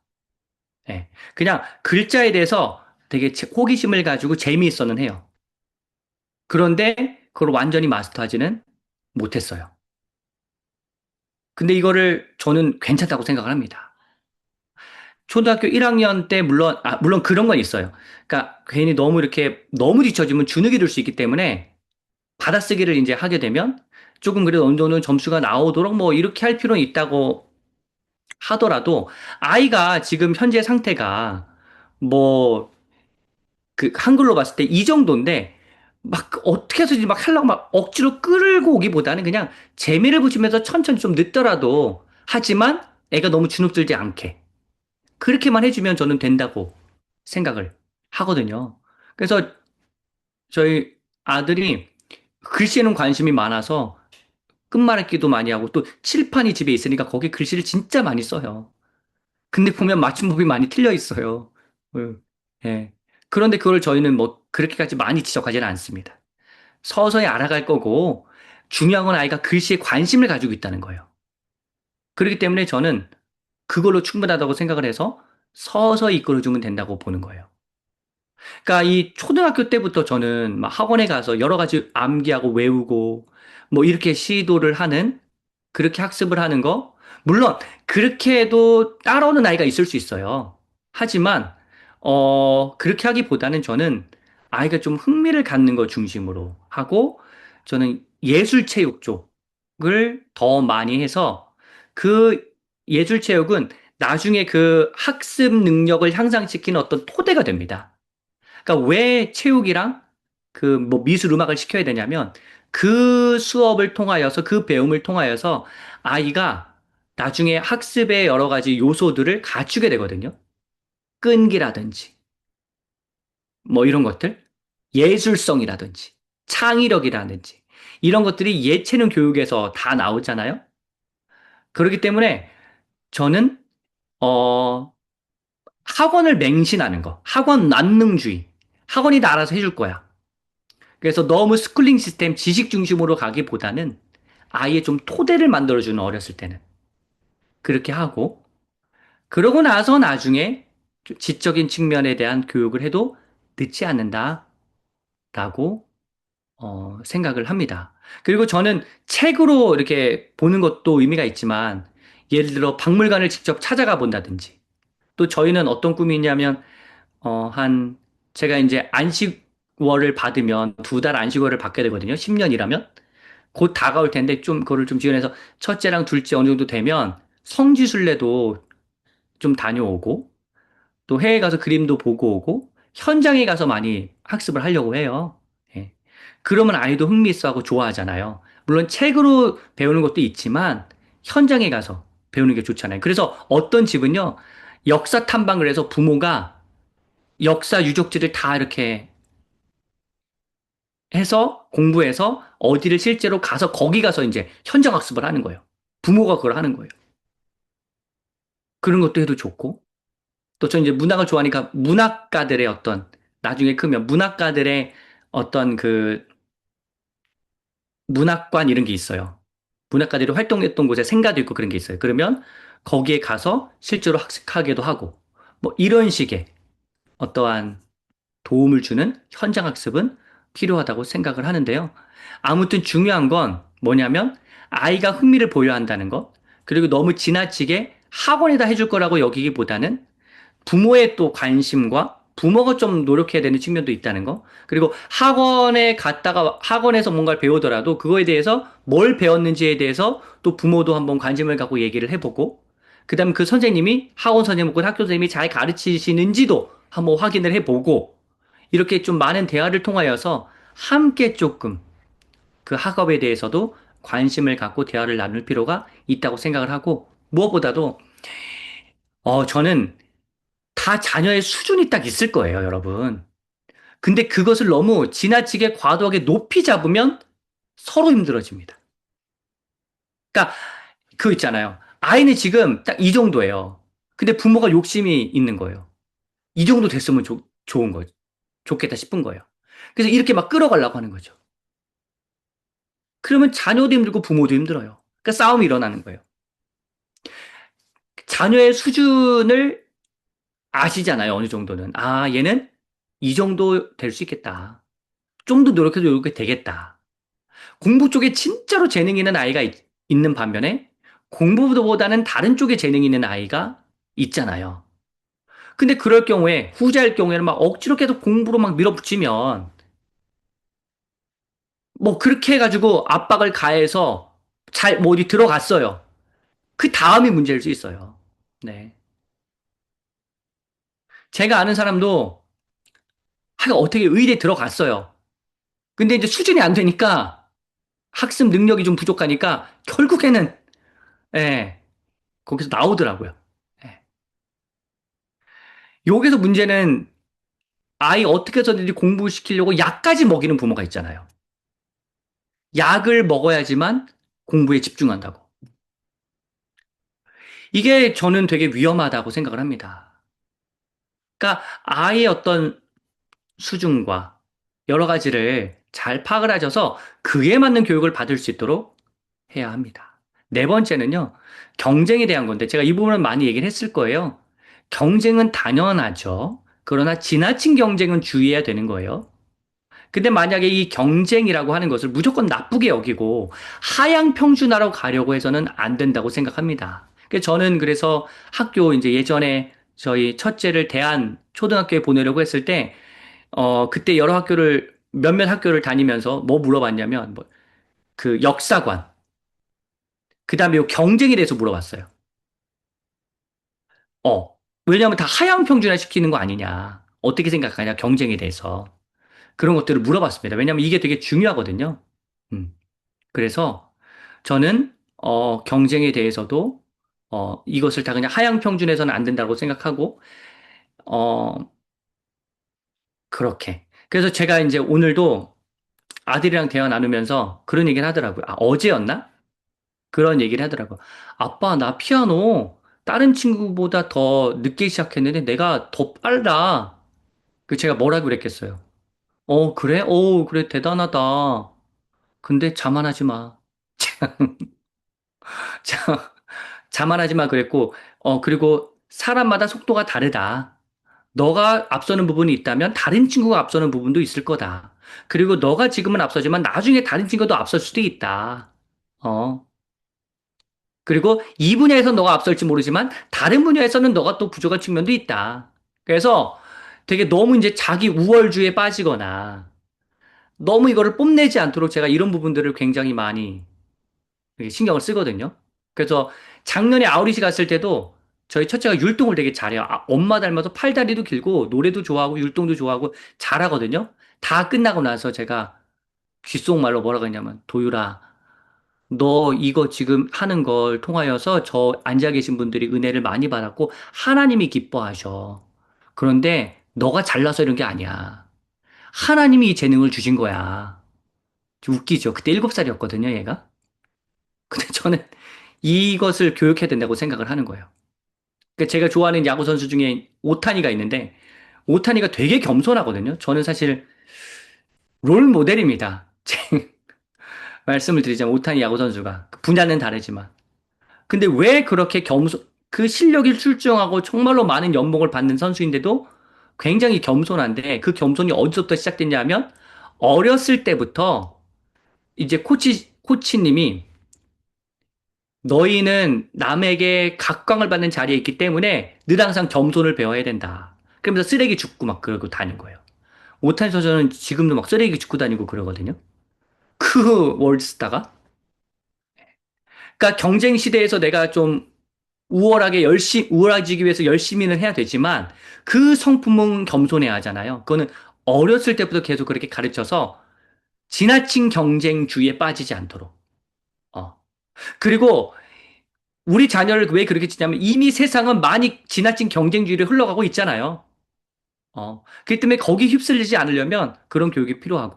예. 그냥 글자에 대해서 되게 호기심을 가지고 재미있어는 해요. 그런데 그걸 완전히 마스터하지는 못했어요. 근데 이거를 저는 괜찮다고 생각을 합니다. 초등학교 1학년 때 물론 그런 건 있어요. 그러니까 괜히 너무 이렇게 너무 뒤처지면 주눅이 들 수 있기 때문에 받아쓰기를 이제 하게 되면 조금 그래도 어느 정도는 점수가 나오도록 뭐 이렇게 할 필요는 있다고 하더라도 아이가 지금 현재 상태가 뭐 한글로 봤을 때 이 정도인데 막 어떻게 해서든지 막 하려고 막 억지로 끌고 오기보다는 그냥 재미를 붙이면서 천천히 좀 늦더라도 하지만 애가 너무 주눅들지 않게 그렇게만 해주면 저는 된다고 생각을 하거든요. 그래서 저희 아들이 글씨에는 관심이 많아서 끝말잇기도 많이 하고 또 칠판이 집에 있으니까 거기 글씨를 진짜 많이 써요. 근데 보면 맞춤법이 많이 틀려 있어요. 예. 그런데 그걸 저희는 뭐 그렇게까지 많이 지적하지는 않습니다. 서서히 알아갈 거고, 중요한 건 아이가 글씨에 관심을 가지고 있다는 거예요. 그렇기 때문에 저는 그걸로 충분하다고 생각을 해서 서서히 이끌어주면 된다고 보는 거예요. 그러니까 이 초등학교 때부터 저는 막 학원에 가서 여러 가지 암기하고 외우고 뭐 이렇게 시도를 하는 그렇게 학습을 하는 거 물론 그렇게 해도 따라오는 아이가 있을 수 있어요. 하지만 그렇게 하기보다는 저는 아이가 좀 흥미를 갖는 거 중심으로 하고 저는 예술 체육 쪽을 더 많이 해서 그 예술 체육은 나중에 그 학습 능력을 향상시키는 어떤 토대가 됩니다. 그러니까 왜 체육이랑 그 뭐 미술 음악을 시켜야 되냐면 그 수업을 통하여서 그 배움을 통하여서 아이가 나중에 학습의 여러 가지 요소들을 갖추게 되거든요. 끈기라든지 뭐 이런 것들, 예술성이라든지 창의력이라든지 이런 것들이 예체능 교육에서 다 나오잖아요. 그렇기 때문에 저는 어 학원을 맹신하는 거, 학원 난능주의, 학원이 다 알아서 해줄 거야. 그래서 너무 스쿨링 시스템 지식 중심으로 가기보다는 아예 좀 토대를 만들어주는 어렸을 때는 그렇게 하고 그러고 나서 나중에 지적인 측면에 대한 교육을 해도 늦지 않는다라고 생각을 합니다. 그리고 저는 책으로 이렇게 보는 것도 의미가 있지만 예를 들어 박물관을 직접 찾아가 본다든지 또 저희는 어떤 꿈이 있냐면 제가 이제 안식월을 받으면 두 달 안식월을 받게 되거든요. 10년이라면. 곧 다가올 텐데 좀 그거를 좀 지원해서 첫째랑 둘째 어느 정도 되면 성지순례도 좀 다녀오고 또 해외 가서 그림도 보고 오고 현장에 가서 많이 학습을 하려고 해요. 예. 그러면 아이도 흥미있어하고 좋아하잖아요. 물론 책으로 배우는 것도 있지만 현장에 가서 배우는 게 좋잖아요. 그래서 어떤 집은요, 역사 탐방을 해서 부모가 역사 유적지를 다 이렇게 해서 공부해서 어디를 실제로 가서 거기 가서 이제 현장 학습을 하는 거예요. 부모가 그걸 하는 거예요. 그런 것도 해도 좋고 또 저는 이제 문학을 좋아하니까 문학가들의 어떤 나중에 크면 문학가들의 어떤 그 문학관 이런 게 있어요. 문학가들이 활동했던 곳에 생가도 있고 그런 게 있어요. 그러면 거기에 가서 실제로 학습하기도 하고 뭐 이런 식의 어떠한 도움을 주는 현장 학습은 필요하다고 생각을 하는데요. 아무튼 중요한 건 뭐냐면 아이가 흥미를 보여야 한다는 것, 그리고 너무 지나치게 학원에다 해줄 거라고 여기기보다는 부모의 또 관심과 부모가 좀 노력해야 되는 측면도 있다는 거. 그리고 학원에 갔다가 학원에서 뭔가를 배우더라도 그거에 대해서 뭘 배웠는지에 대해서 또 부모도 한번 관심을 갖고 얘기를 해보고, 그 다음에 그 선생님이 학원 선생님 혹은 학교 선생님이 잘 가르치시는지도 한번 확인을 해보고, 이렇게 좀 많은 대화를 통하여서 함께 조금 그 학업에 대해서도 관심을 갖고 대화를 나눌 필요가 있다고 생각을 하고, 무엇보다도, 저는 다 자녀의 수준이 딱 있을 거예요, 여러분. 근데 그것을 너무 지나치게 과도하게 높이 잡으면 서로 힘들어집니다. 그러니까 그거 있잖아요. 아이는 지금 딱 이 정도예요. 근데 부모가 욕심이 있는 거예요. 이 정도 됐으면 좋은 거죠. 좋겠다 싶은 거예요. 그래서 이렇게 막 끌어가려고 하는 거죠. 그러면 자녀도 힘들고 부모도 힘들어요. 그러니까 싸움이 일어나는 거예요. 자녀의 수준을 아시잖아요, 어느 정도는. 아, 얘는 이 정도 될 수 있겠다. 좀 더 노력해도 이렇게 되겠다. 공부 쪽에 진짜로 재능 있는 아이가 는 반면에 공부보다는 다른 쪽에 재능 있는 아이가 있잖아요. 근데 그럴 경우에 후자일 경우에는 막 억지로 계속 공부로 막 밀어붙이면 뭐 그렇게 해가지고 압박을 가해서 잘 뭐 어디 들어갔어요. 그 다음이 문제일 수 있어요. 네. 제가 아는 사람도 하여간 어떻게 의대에 들어갔어요. 근데 이제 수준이 안 되니까 학습 능력이 좀 부족하니까 결국에는 예, 거기서 나오더라고요. 예. 여기서 문제는 아이 어떻게 해서든지 공부시키려고 약까지 먹이는 부모가 있잖아요. 약을 먹어야지만 공부에 집중한다고. 이게 저는 되게 위험하다고 생각을 합니다. 그러니까 아이의 어떤 수준과 여러 가지를 잘 파악을 하셔서 그에 맞는 교육을 받을 수 있도록 해야 합니다. 네 번째는요, 경쟁에 대한 건데, 제가 이 부분은 많이 얘기를 했을 거예요. 경쟁은 당연하죠. 그러나 지나친 경쟁은 주의해야 되는 거예요. 근데 만약에 이 경쟁이라고 하는 것을 무조건 나쁘게 여기고 하향 평준화로 가려고 해서는 안 된다고 생각합니다. 저는 그래서 학교 이제 예전에 저희 첫째를 대한 초등학교에 보내려고 했을 때, 그때 여러 학교를, 몇몇 학교를 다니면서 뭐 물어봤냐면, 뭐, 그 역사관, 그 다음에 요 경쟁에 대해서 물어봤어요. 어, 왜냐하면 다 하향 평준화 시키는 거 아니냐. 어떻게 생각하냐, 경쟁에 대해서. 그런 것들을 물어봤습니다. 왜냐하면 이게 되게 중요하거든요. 음. 그래서 저는 경쟁에 대해서도 이것을 다 그냥 하향 평준해서는 안 된다고 생각하고 어 그렇게. 그래서 제가 이제 오늘도 아들이랑 대화 나누면서 그런 얘기를 하더라고요. 아, 어제였나? 그런 얘기를 하더라고요. 아빠, 나 피아노 다른 친구보다 더 늦게 시작했는데 내가 더 빨라. 그 제가 뭐라고 그랬겠어요? 그래? 그래, 대단하다. 근데 자만하지 마. 자만하지 마 그랬고, 그리고 사람마다 속도가 다르다. 너가 앞서는 부분이 있다면 다른 친구가 앞서는 부분도 있을 거다. 그리고 너가 지금은 앞서지만 나중에 다른 친구도 앞설 수도 있다. 어. 그리고 이 분야에서 너가 앞설지 모르지만 다른 분야에서는 너가 또 부족한 측면도 있다. 그래서 되게 너무 이제 자기 우월주의에 빠지거나 너무 이거를 뽐내지 않도록 제가 이런 부분들을 굉장히 많이 신경을 쓰거든요. 그래서 작년에 아우리시 갔을 때도 저희 첫째가 율동을 되게 잘해요. 엄마 닮아서 팔다리도 길고 노래도 좋아하고 율동도 좋아하고 잘하거든요. 다 끝나고 나서 제가 귓속말로 뭐라고 했냐면 도유라, 너 이거 지금 하는 걸 통하여서 저 앉아 계신 분들이 은혜를 많이 받았고 하나님이 기뻐하셔. 그런데 너가 잘나서 이런 게 아니야. 하나님이 이 재능을 주신 거야. 웃기죠. 그때 7살이었거든요, 얘가. 근데 저는 이것을 교육해야 된다고 생각을 하는 거예요. 그러니까 제가 좋아하는 야구 선수 중에 오타니가 있는데 오타니가 되게 겸손하거든요. 저는 사실 롤 모델입니다. 말씀을 드리자면 오타니 야구 선수가 그 분야는 다르지만 근데 왜 그렇게 그 실력이 출중하고 정말로 많은 연봉을 받는 선수인데도 굉장히 겸손한데 그 겸손이 어디서부터 시작됐냐면 어렸을 때부터 이제 코치님이 너희는 남에게 각광을 받는 자리에 있기 때문에 늘 항상 겸손을 배워야 된다. 그러면서 쓰레기 줍고 막 그러고 다니는 거예요. 오타니 선수는 지금도 막 쓰레기 줍고 다니고 그러거든요. 그 월드스타가. 그러니까 경쟁 시대에서 내가 좀 우월해지기 위해서 열심히는 해야 되지만 그 성품은 겸손해야 하잖아요. 그거는 어렸을 때부터 계속 그렇게 가르쳐서 지나친 경쟁주의에 빠지지 않도록. 어. 그리고 우리 자녀를 왜 그렇게 치냐면 이미 세상은 많이 지나친 경쟁주의로 흘러가고 있잖아요. 그렇기 때문에 거기 휩쓸리지 않으려면 그런 교육이 필요하고.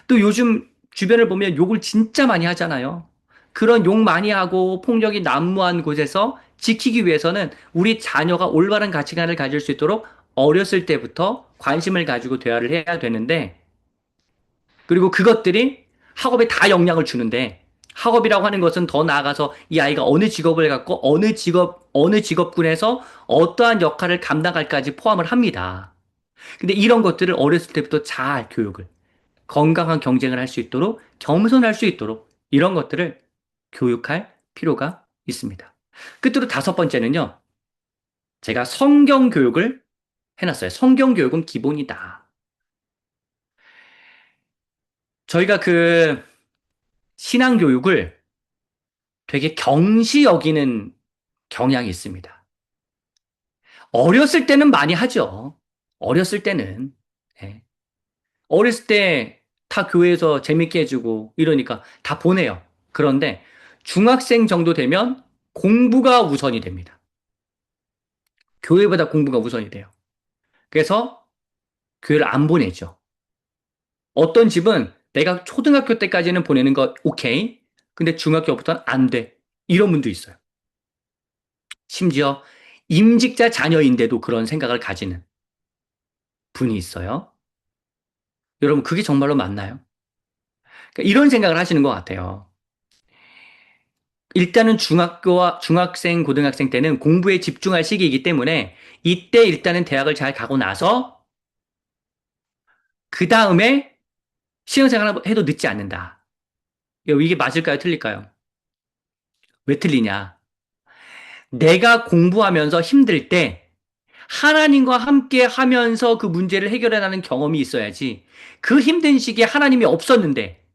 또 요즘 주변을 보면 욕을 진짜 많이 하잖아요. 그런 욕 많이 하고 폭력이 난무한 곳에서 지키기 위해서는 우리 자녀가 올바른 가치관을 가질 수 있도록 어렸을 때부터 관심을 가지고 대화를 해야 되는데, 그리고 그것들이 학업에 다 영향을 주는데, 학업이라고 하는 것은 더 나아가서 이 아이가 어느 직업을 갖고 어느 직업군에서 어떠한 역할을 감당할까지 포함을 합니다. 근데 이런 것들을 어렸을 때부터 잘 교육을, 건강한 경쟁을 할 수 있도록, 겸손할 수 있도록, 이런 것들을 교육할 필요가 있습니다. 끝으로 다섯 번째는요, 제가 성경 교육을 해놨어요. 성경 교육은 기본이다. 저희가 그 신앙 교육을 되게 경시 여기는 경향이 있습니다. 어렸을 때는 많이 하죠. 어렸을 때는. 예. 어렸을 때 다 교회에서 재밌게 해주고 이러니까 다 보내요. 그런데 중학생 정도 되면 공부가 우선이 됩니다. 교회보다 공부가 우선이 돼요. 그래서 교회를 안 보내죠. 어떤 집은 내가 초등학교 때까지는 보내는 거 오케이. 근데 중학교부터는 안 돼. 이런 분도 있어요. 심지어 임직자 자녀인데도 그런 생각을 가지는 분이 있어요. 여러분, 그게 정말로 맞나요? 그러니까 이런 생각을 하시는 것 같아요. 일단은 중학교와 중학생, 고등학생 때는 공부에 집중할 시기이기 때문에 이때 일단은 대학을 잘 가고 나서 그 다음에 신혼생활 해도 늦지 않는다. 이게 맞을까요? 틀릴까요? 왜 틀리냐? 내가 공부하면서 힘들 때 하나님과 함께 하면서 그 문제를 해결해 나가는 경험이 있어야지. 그 힘든 시기에 하나님이 없었는데,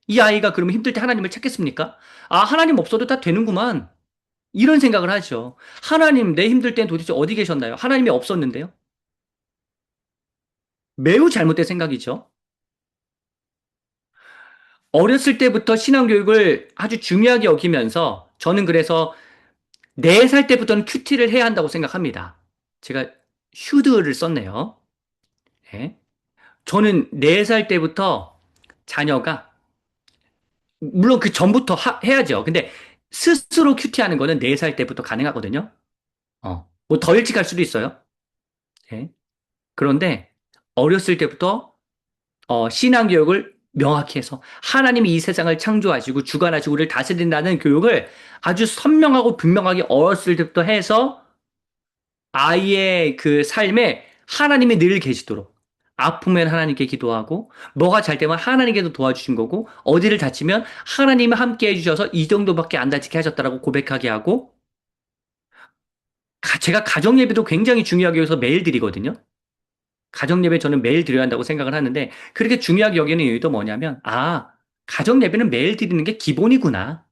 이 아이가 그러면 힘들 때 하나님을 찾겠습니까? 아, 하나님 없어도 다 되는구만. 이런 생각을 하죠. 하나님, 내 힘들 땐 도대체 어디 계셨나요? 하나님이 없었는데요? 매우 잘못된 생각이죠. 어렸을 때부터 신앙교육을 아주 중요하게 여기면서 저는 그래서 4살 때부터는 큐티를 해야 한다고 생각합니다. 제가 슈드를 썼네요. 네. 저는 4살 때부터 자녀가, 물론 그 전부터 해야죠. 근데 스스로 큐티하는 거는 4살 때부터 가능하거든요. 뭐 더 일찍 할 수도 있어요. 네. 그런데 어렸을 때부터 신앙교육을 명확히 해서 하나님이 이 세상을 창조하시고 주관하시고 우리를 다스린다는 교육을 아주 선명하고 분명하게 어렸을 때부터 해서 아이의 그 삶에 하나님이 늘 계시도록 아프면 하나님께 기도하고 뭐가 잘 되면 하나님께서 도와주신 거고 어디를 다치면 하나님이 함께 해주셔서 이 정도밖에 안 다치게 하셨다라고 고백하게 하고 제가 가정 예배도 굉장히 중요하게 여기서 매일 드리거든요. 가정 예배 저는 매일 드려야 한다고 생각을 하는데 그렇게 중요하게 여기는 이유도 뭐냐면 가정 예배는 매일 드리는 게 기본이구나.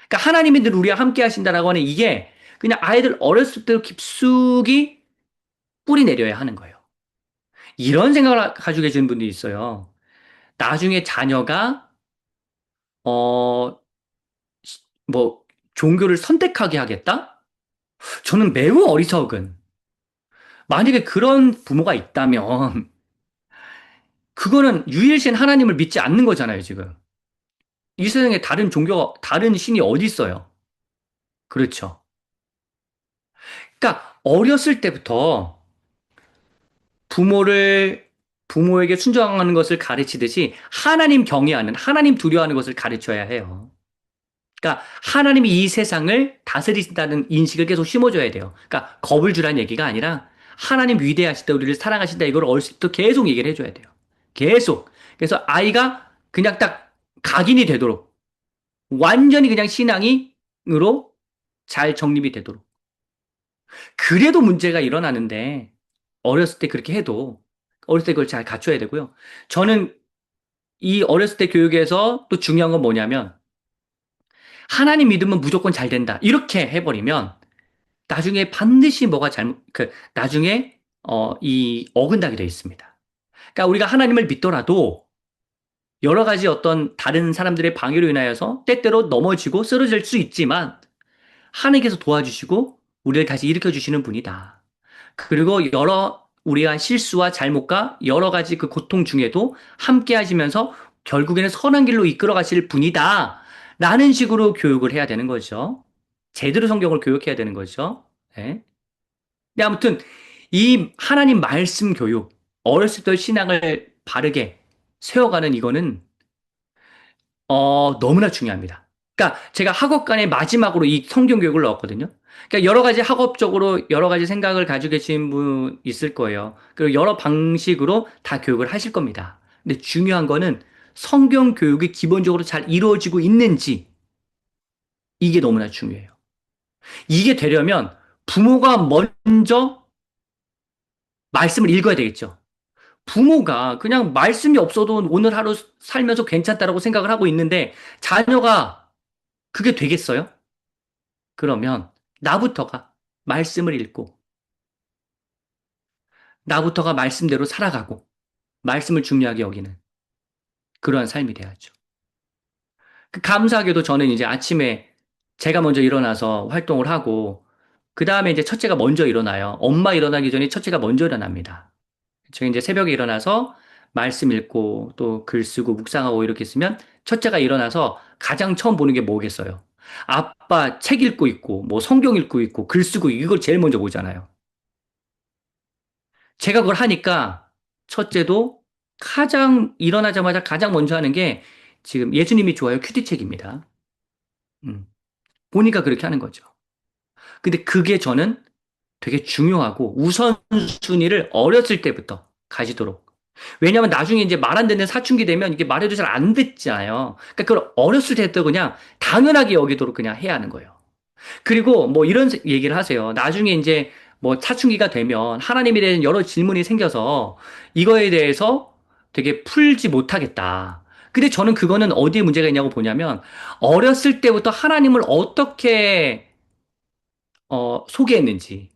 그러니까 하나님이 늘 우리와 함께 하신다라고 하는 이게 그냥 아이들 어렸을 때 깊숙이 뿌리 내려야 하는 거예요. 이런 생각을 가지고 계시는 분들이 있어요. 나중에 자녀가, 어, 뭐, 종교를 선택하게 하겠다? 저는 매우 어리석은. 만약에 그런 부모가 있다면, 그거는 유일신 하나님을 믿지 않는 거잖아요, 지금. 이 세상에 다른 종교가, 다른 신이 어디 있어요? 그렇죠. 그러니까, 어렸을 때부터 부모를, 부모에게 순종하는 것을 가르치듯이 하나님 경외하는, 하나님 두려워하는 것을 가르쳐야 해요. 그러니까 하나님이 이 세상을 다스리신다는 인식을 계속 심어줘야 돼요. 그러니까 겁을 주라는 얘기가 아니라 하나님 위대하시다, 우리를 사랑하신다 이걸 어렸을 때부터 계속 얘기를 해줘야 돼요. 계속. 그래서 아이가 그냥 딱 각인이 되도록 완전히 그냥 신앙이으로 잘 정립이 되도록. 그래도 문제가 일어나는데 어렸을 때 그렇게 해도 어렸을 때 그걸 잘 갖춰야 되고요. 저는 이 어렸을 때 교육에서 또 중요한 건 뭐냐면 하나님 믿으면 무조건 잘 된다. 이렇게 해버리면 나중에 반드시 뭐가 나중에, 이 어긋나게 되어 있습니다. 그러니까 우리가 하나님을 믿더라도 여러 가지 어떤 다른 사람들의 방해로 인하여서 때때로 넘어지고 쓰러질 수 있지만 하나님께서 도와주시고 우리를 다시 일으켜 주시는 분이다. 그리고 우리가 실수와 잘못과 여러 가지 그 고통 중에도 함께 하시면서 결국에는 선한 길로 이끌어 가실 분이다. 라는 식으로 교육을 해야 되는 거죠. 제대로 성경을 교육해야 되는 거죠. 네. 근데 아무튼 이 하나님 말씀 교육, 어렸을 때 신앙을 바르게 세워가는 이거는 너무나 중요합니다. 그러니까 제가 학업간에 마지막으로 이 성경 교육을 넣었거든요. 그러니까 여러 가지 학업적으로 여러 가지 생각을 가지고 계신 분 있을 거예요. 그리고 여러 방식으로 다 교육을 하실 겁니다. 근데 중요한 거는 성경 교육이 기본적으로 잘 이루어지고 있는지 이게 너무나 중요해요. 이게 되려면 부모가 먼저 말씀을 읽어야 되겠죠. 부모가 그냥 말씀이 없어도 오늘 하루 살면서 괜찮다라고 생각을 하고 있는데 자녀가 그게 되겠어요? 그러면 나부터가 말씀을 읽고 나부터가 말씀대로 살아가고 말씀을 중요하게 여기는 그러한 삶이 돼야죠. 감사하게도 저는 이제 아침에 제가 먼저 일어나서 활동을 하고 그 다음에 이제 첫째가 먼저 일어나요. 엄마 일어나기 전에 첫째가 먼저 일어납니다. 제가 이제 새벽에 일어나서 말씀 읽고 또 글 쓰고 묵상하고 이렇게 쓰면 첫째가 일어나서 가장 처음 보는 게 뭐겠어요? 아빠 책 읽고 있고 뭐 성경 읽고 있고 글 쓰고 이걸 제일 먼저 보잖아요. 제가 그걸 하니까 첫째도 가장 일어나자마자 가장 먼저 하는 게 지금 예수님이 좋아요 큐티책입니다. 음, 보니까 그렇게 하는 거죠. 근데 그게 저는 되게 중요하고 우선순위를 어렸을 때부터 가지도록. 왜냐하면 나중에 이제 말 안 듣는 사춘기 되면 이게 말해도 잘 안 듣잖아요. 그러니까 그걸 어렸을 때부터 그냥 당연하게 여기도록 그냥 해야 하는 거예요. 그리고 뭐 이런 얘기를 하세요. 나중에 이제 뭐 사춘기가 되면 하나님에 대한 여러 질문이 생겨서 이거에 대해서 되게 풀지 못하겠다. 근데 저는 그거는 어디에 문제가 있냐고 보냐면 어렸을 때부터 하나님을 어떻게 소개했는지,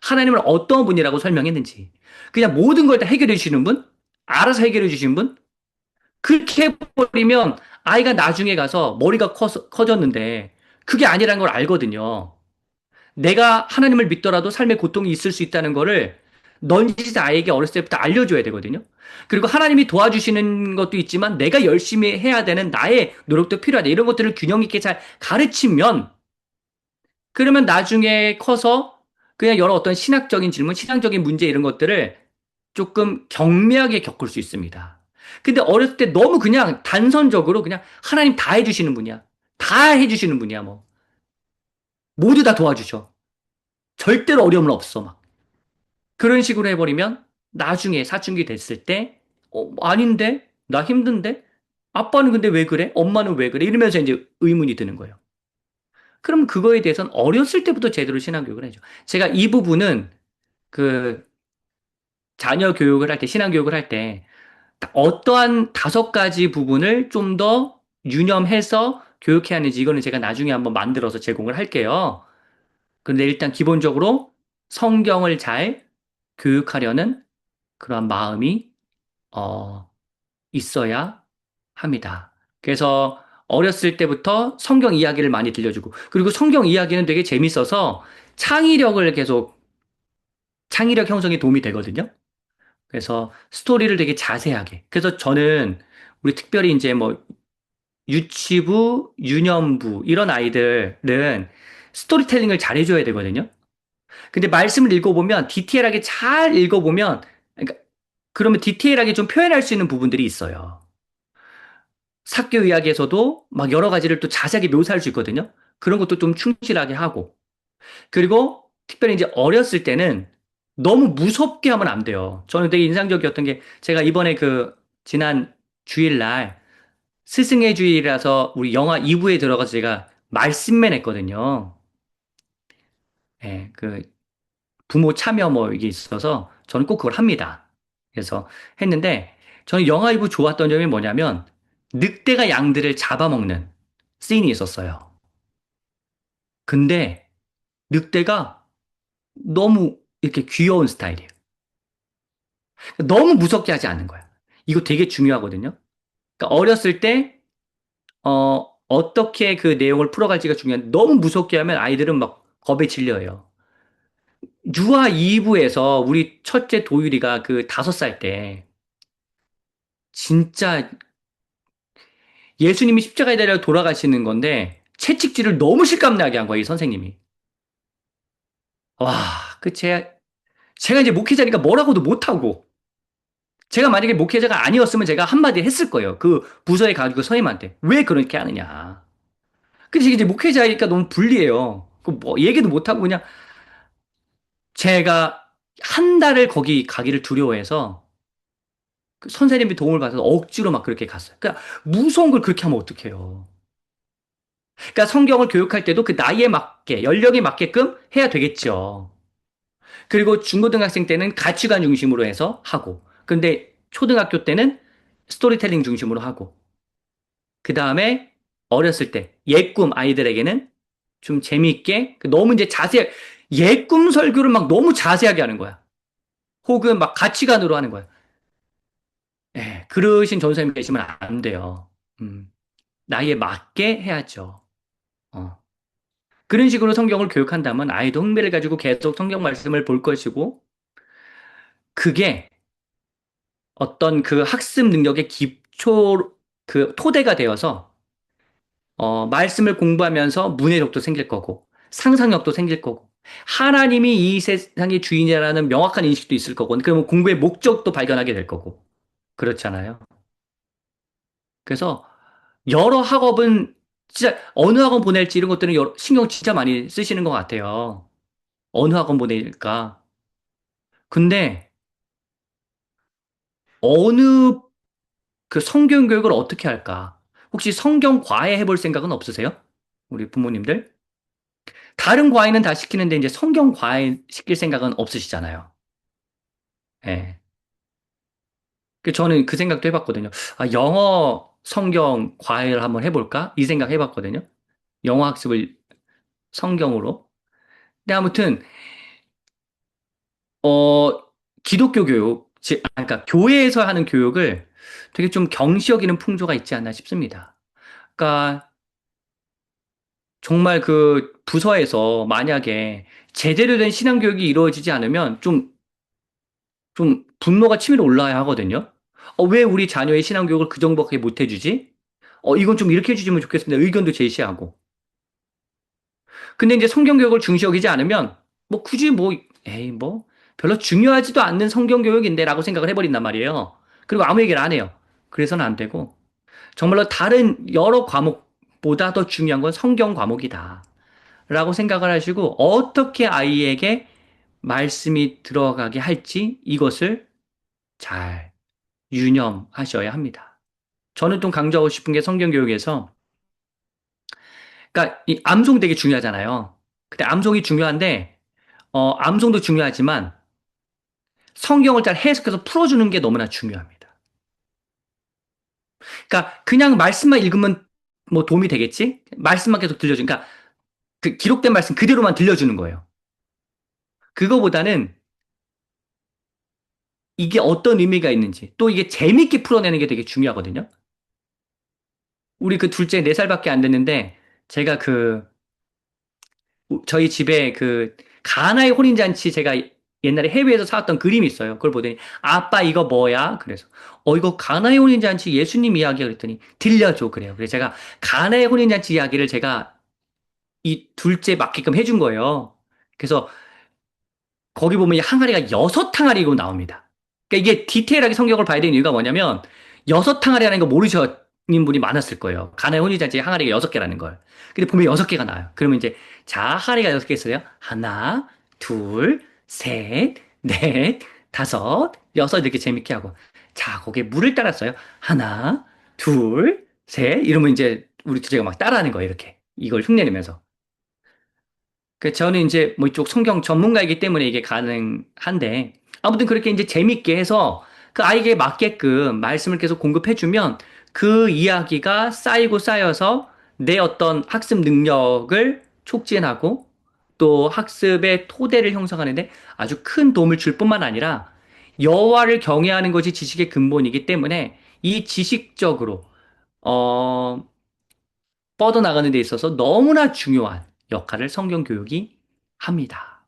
하나님을 어떤 분이라고 설명했는지, 그냥 모든 걸 다 해결해 주시는 분, 알아서 해결해 주시는 분, 그렇게 해버리면 아이가 나중에 가서 머리가 커졌는데 그게 아니라는 걸 알거든요. 내가 하나님을 믿더라도 삶의 고통이 있을 수 있다는 거를 넌지시 아이에게 어렸을 때부터 알려줘야 되거든요. 그리고 하나님이 도와주시는 것도 있지만 내가 열심히 해야 되는 나의 노력도 필요하다. 이런 것들을 균형 있게 잘 가르치면 그러면 나중에 커서 그냥 여러 어떤 신학적인 질문, 신앙적인 문제 이런 것들을 조금 경미하게 겪을 수 있습니다. 근데 어렸을 때 너무 그냥 단선적으로 그냥 하나님 다 해주시는 분이야. 다 해주시는 분이야, 뭐. 모두 다 도와주셔. 절대로 어려움은 없어, 막. 그런 식으로 해버리면 나중에 사춘기 됐을 때, 아닌데? 나 힘든데? 아빠는 근데 왜 그래? 엄마는 왜 그래? 이러면서 이제 의문이 드는 거예요. 그럼 그거에 대해서는 어렸을 때부터 제대로 신앙교육을 해줘. 제가 이 부분은 그 자녀 교육을 할 때, 신앙교육을 할 때, 어떠한 다섯 가지 부분을 좀 더 유념해서 교육해야 하는지 이거는 제가 나중에 한번 만들어서 제공을 할게요. 근데 일단 기본적으로 성경을 잘 교육하려는 그런 마음이 어, 있어야 합니다. 그래서 어렸을 때부터 성경 이야기를 많이 들려주고 그리고 성경 이야기는 되게 재밌어서 창의력을 계속 창의력 형성에 도움이 되거든요. 그래서 스토리를 되게 자세하게. 그래서 저는 우리 특별히 이제 뭐 유치부, 유년부 이런 아이들은 스토리텔링을 잘 해줘야 되거든요. 근데 말씀을 읽어보면 디테일하게 잘 읽어보면 그러니까 그러면 디테일하게 좀 표현할 수 있는 부분들이 있어요. 사교 이야기에서도 막 여러 가지를 또 자세하게 묘사할 수 있거든요. 그런 것도 좀 충실하게 하고. 그리고 특별히 이제 어렸을 때는 너무 무섭게 하면 안 돼요. 저는 되게 인상적이었던 게 제가 이번에 그 지난 주일날 스승의 주일이라서 우리 영화 2부에 들어가서 제가 말씀맨 했거든요. 예, 그 부모 참여 뭐 이게 있어서 저는 꼭 그걸 합니다. 그래서 했는데 저는 영화 2부 좋았던 점이 뭐냐면 늑대가 양들을 잡아먹는 씬이 있었어요. 근데 늑대가 너무 이렇게 귀여운 스타일이에요. 너무 무섭게 하지 않는 거야. 이거 되게 중요하거든요. 그러니까 어렸을 때, 어떻게 그 내용을 풀어갈지가 중요한데, 너무 무섭게 하면 아이들은 막 겁에 질려요. 유아 2부에서 우리 첫째 도율이가 그 5살 때, 진짜 예수님이 십자가에 달려 돌아가시는 건데, 채찍질을 너무 실감나게 한 거예요, 이 선생님이. 와, 제가 이제 목회자니까 뭐라고도 못하고, 제가 만약에 목회자가 아니었으면 제가 한마디 했을 거예요. 그 부서에 가지고 선임한테. 왜 그렇게 하느냐. 근데 이제 목회자이니까 너무 불리해요. 그 뭐 얘기도 못하고 그냥 제가 한 달을 거기 가기를 두려워해서 그 선생님이 도움을 받아서 억지로 막 그렇게 갔어요. 그러니까 무서운 걸 그렇게 하면 어떡해요. 그러니까 성경을 교육할 때도 그 나이에 맞게, 연령에 맞게끔 해야 되겠죠. 그리고 중고등학생 때는 가치관 중심으로 해서 하고, 근데 초등학교 때는 스토리텔링 중심으로 하고, 그 다음에 어렸을 때, 예꿈 아이들에게는 좀 재미있게, 너무 이제 예꿈 설교를 막 너무 자세하게 하는 거야. 혹은 막 가치관으로 하는 거야. 예, 그러신 전도사님 계시면 안 돼요. 음, 나이에 맞게 해야죠. 어. 그런 식으로 성경을 교육한다면 아이도 흥미를 가지고 계속 성경 말씀을 볼 것이고, 그게 어떤 그 학습 능력의 기초, 그 토대가 되어서, 말씀을 공부하면서 문해력도 생길 거고, 상상력도 생길 거고, 하나님이 이 세상의 주인이라는 명확한 인식도 있을 거고, 그러면 공부의 목적도 발견하게 될 거고. 그렇잖아요. 그래서 여러 학업은 진짜 어느 학원 보낼지 이런 것들은 신경 진짜 많이 쓰시는 것 같아요. 어느 학원 보낼까? 근데 어느 그 성경 교육을 어떻게 할까? 혹시 성경 과외 해볼 생각은 없으세요? 우리 부모님들? 다른 과외는 다 시키는데 이제 성경 과외 시킬 생각은 없으시잖아요. 예. 저는 그 생각도 해봤거든요. 아, 영어 성경 과외를 한번 해볼까? 이 생각 해봤거든요. 영어 학습을 성경으로. 근데 아무튼, 어, 기독교 교육, 그러니까 교회에서 하는 교육을 되게 좀 경시 여기는 풍조가 있지 않나 싶습니다. 그러니까 정말 그 부서에서 만약에 제대로 된 신앙교육이 이루어지지 않으면 좀 분노가 치밀어 올라야 하거든요. 왜 우리 자녀의 신앙교육을 그 정도밖에 못 해주지? 이건 좀 이렇게 해주시면 좋겠습니다. 의견도 제시하고. 근데 이제 성경교육을 중시 여기지 않으면, 뭐 굳이 뭐, 에이, 뭐, 별로 중요하지도 않는 성경교육인데 라고 생각을 해버린단 말이에요. 그리고 아무 얘기를 안 해요. 그래서는 안 되고, 정말로 다른 여러 과목보다 더 중요한 건 성경 과목이다. 라고 생각을 하시고, 어떻게 아이에게 말씀이 들어가게 할지 이것을 잘 유념하셔야 합니다. 저는 좀 강조하고 싶은 게 성경교육에서, 그러니까 이 암송 되게 중요하잖아요. 근데 암송이 중요한데, 암송도 중요하지만 성경을 잘 해석해서 풀어주는 게 너무나 중요합니다. 그러니까 그냥 말씀만 읽으면 뭐 도움이 되겠지? 말씀만 계속 들려주니까 그 기록된 말씀 그대로만 들려주는 거예요. 그거보다는 이게 어떤 의미가 있는지 또 이게 재밌게 풀어내는 게 되게 중요하거든요. 우리 그 둘째 4살밖에 안 됐는데 제가 저희 집에 그 가나의 혼인잔치 제가 옛날에 해외에서 사왔던 그림이 있어요. 그걸 보더니 아빠 이거 뭐야? 그래서 이거 가나의 혼인잔치 예수님 이야기야 그랬더니 들려줘 그래요. 그래서 제가 가나의 혼인잔치 이야기를 제가 이 둘째 맞게끔 해준 거예요. 그래서 거기 보면 이 항아리가 6항아리고 나옵니다. 그러니까 이게 디테일하게 성경을 봐야 되는 이유가 뭐냐면 6항아리라는 거 모르시는 분이 많았을 거예요. 가나의 혼인잔치에 항아리가 6개라는 걸. 근데 보면 6개가 나와요. 그러면 이제 자, 항아리가 6개 있어요. 하나, 둘, 셋, 넷, 다섯, 여섯 이렇게 재밌게 하고. 자, 거기에 물을 따랐어요. 하나, 둘, 셋 이러면 이제 우리 둘째가 막 따라하는 거예요. 이렇게. 이걸 흉내내면서. 저는 이제 뭐 이쪽 성경 전문가이기 때문에 이게 가능한데, 아무튼 그렇게 이제 재밌게 해서 그 아이에게 맞게끔 말씀을 계속 공급해주면 그 이야기가 쌓이고 쌓여서 내 어떤 학습 능력을 촉진하고 또 학습의 토대를 형성하는데 아주 큰 도움을 줄 뿐만 아니라 여호와를 경외하는 것이 지식의 근본이기 때문에 이 지식적으로, 어, 뻗어나가는 데 있어서 너무나 중요한 역할을 성경 교육이 합니다.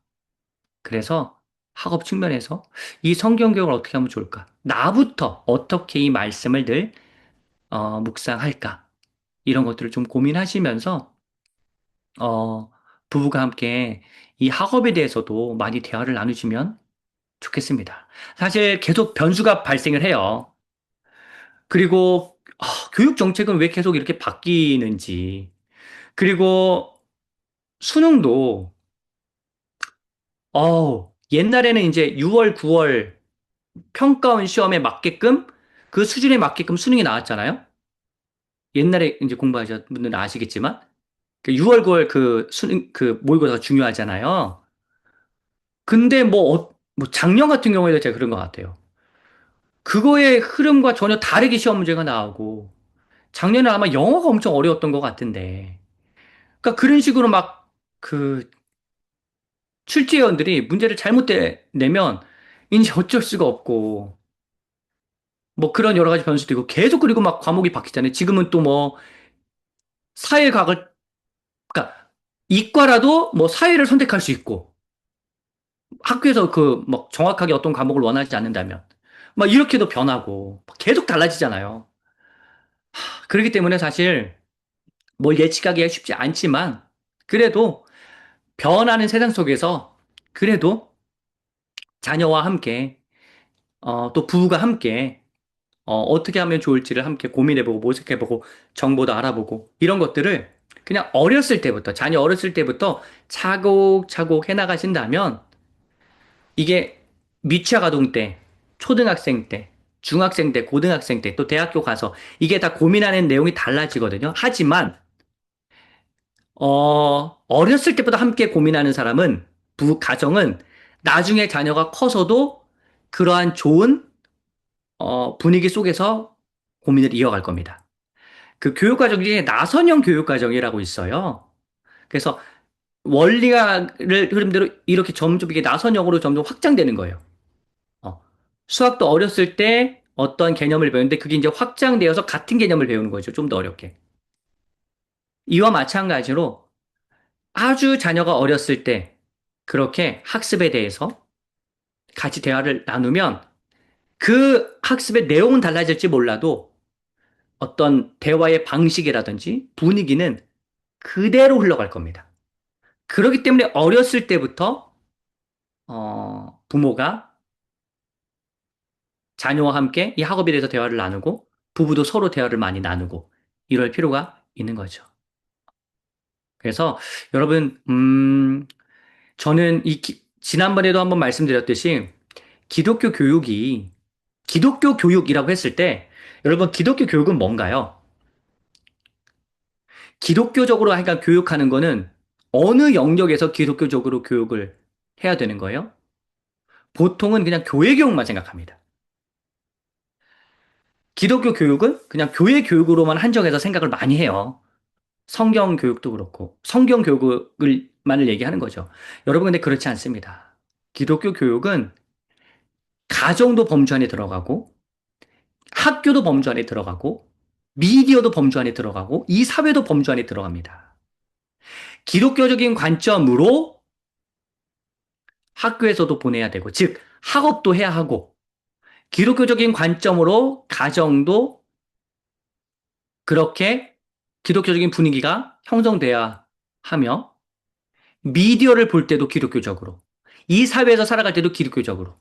그래서 학업 측면에서 이 성경 교육을 어떻게 하면 좋을까? 나부터 어떻게 이 말씀을 늘 묵상할까? 이런 것들을 좀 고민하시면서 어, 부부가 함께 이 학업에 대해서도 많이 대화를 나누시면 좋겠습니다. 사실 계속 변수가 발생을 해요. 그리고 교육 정책은 왜 계속 이렇게 바뀌는지. 그리고 수능도 옛날에는 이제 6월, 9월 평가원 시험에 맞게끔 그 수준에 맞게끔 수능이 나왔잖아요. 옛날에 이제 공부하셨던 분들은 아시겠지만 그 6월, 9월 그 수능 그 모의고사가 중요하잖아요. 근데 뭐 작년 같은 경우에도 제가 그런 것 같아요. 그거의 흐름과 전혀 다르게 시험 문제가 나오고 작년에 아마 영어가 엄청 어려웠던 것 같은데 그러니까 그런 식으로 막 그 출제위원들이 문제를 내면 이제 어쩔 수가 없고 뭐 그런 여러 가지 변수도 있고 계속 그리고 막 과목이 바뀌잖아요. 지금은 또 뭐 사회과학을 그러니까 이과라도 뭐 사회를 선택할 수 있고 학교에서 그 뭐 정확하게 어떤 과목을 원하지 않는다면 막 이렇게도 변하고 계속 달라지잖아요. 그렇기 때문에 사실 뭘 예측하기가 쉽지 않지만 그래도 변하는 세상 속에서 그래도 자녀와 함께, 또 부부가 함께, 어떻게 하면 좋을지를 함께 고민해보고 모색해보고 정보도 알아보고 이런 것들을 그냥 어렸을 때부터, 자녀 어렸을 때부터 차곡차곡 해나가신다면 이게 미취학 아동 때, 초등학생 때, 중학생 때, 고등학생 때, 또 대학교 가서 이게 다 고민하는 내용이 달라지거든요. 하지만, 어렸을 때부터 함께 고민하는 사람은, 가정은 나중에 자녀가 커서도 그러한 좋은, 분위기 속에서 고민을 이어갈 겁니다. 그 교육과정 중에 나선형 교육과정이라고 있어요. 그래서 원리가를 흐름대로 이렇게 점점 이게 나선형으로 점점 확장되는 거예요. 어, 수학도 어렸을 때 어떤 개념을 배우는데 그게 이제 확장되어서 같은 개념을 배우는 거죠. 좀 더 어렵게. 이와 마찬가지로 아주 자녀가 어렸을 때 그렇게 학습에 대해서 같이 대화를 나누면 그 학습의 내용은 달라질지 몰라도 어떤 대화의 방식이라든지 분위기는 그대로 흘러갈 겁니다. 그렇기 때문에 어렸을 때부터 부모가 자녀와 함께 이 학업에 대해서 대화를 나누고 부부도 서로 대화를 많이 나누고 이럴 필요가 있는 거죠. 그래서 여러분, 저는 지난번에도 한번 말씀드렸듯이 기독교 교육이 기독교 교육이라고 했을 때 여러분 기독교 교육은 뭔가요? 기독교적으로 하여간 교육하는 거는 어느 영역에서 기독교적으로 교육을 해야 되는 거예요? 보통은 그냥 교회 교육만 생각합니다. 기독교 교육은 그냥 교회 교육으로만 한정해서 생각을 많이 해요. 성경 교육도 그렇고 성경 교육을만을 얘기하는 거죠. 여러분 근데 그렇지 않습니다. 기독교 교육은 가정도 범주 안에 들어가고 학교도 범주 안에 들어가고 미디어도 범주 안에 들어가고 이 사회도 범주 안에 들어갑니다. 기독교적인 관점으로 학교에서도 보내야 되고 즉 학업도 해야 하고 기독교적인 관점으로 가정도 그렇게 기독교적인 분위기가 형성돼야 하며 미디어를 볼 때도 기독교적으로 이 사회에서 살아갈 때도 기독교적으로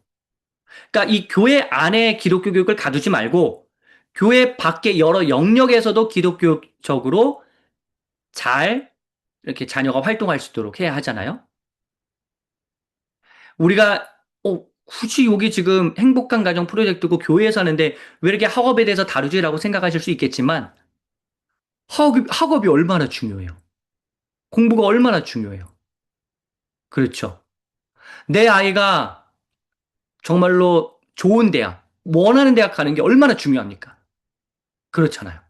그러니까 이 교회 안에 기독교 교육을 가두지 말고 교회 밖에 여러 영역에서도 기독교적으로 잘 이렇게 자녀가 활동할 수 있도록 해야 하잖아요. 우리가 굳이 여기 지금 행복한 가정 프로젝트고 교회에서 하는데 왜 이렇게 학업에 대해서 다루지라고 생각하실 수 있겠지만 학업이 얼마나 중요해요. 공부가 얼마나 중요해요. 그렇죠. 내 아이가 정말로 좋은 대학, 원하는 대학 가는 게 얼마나 중요합니까? 그렇잖아요.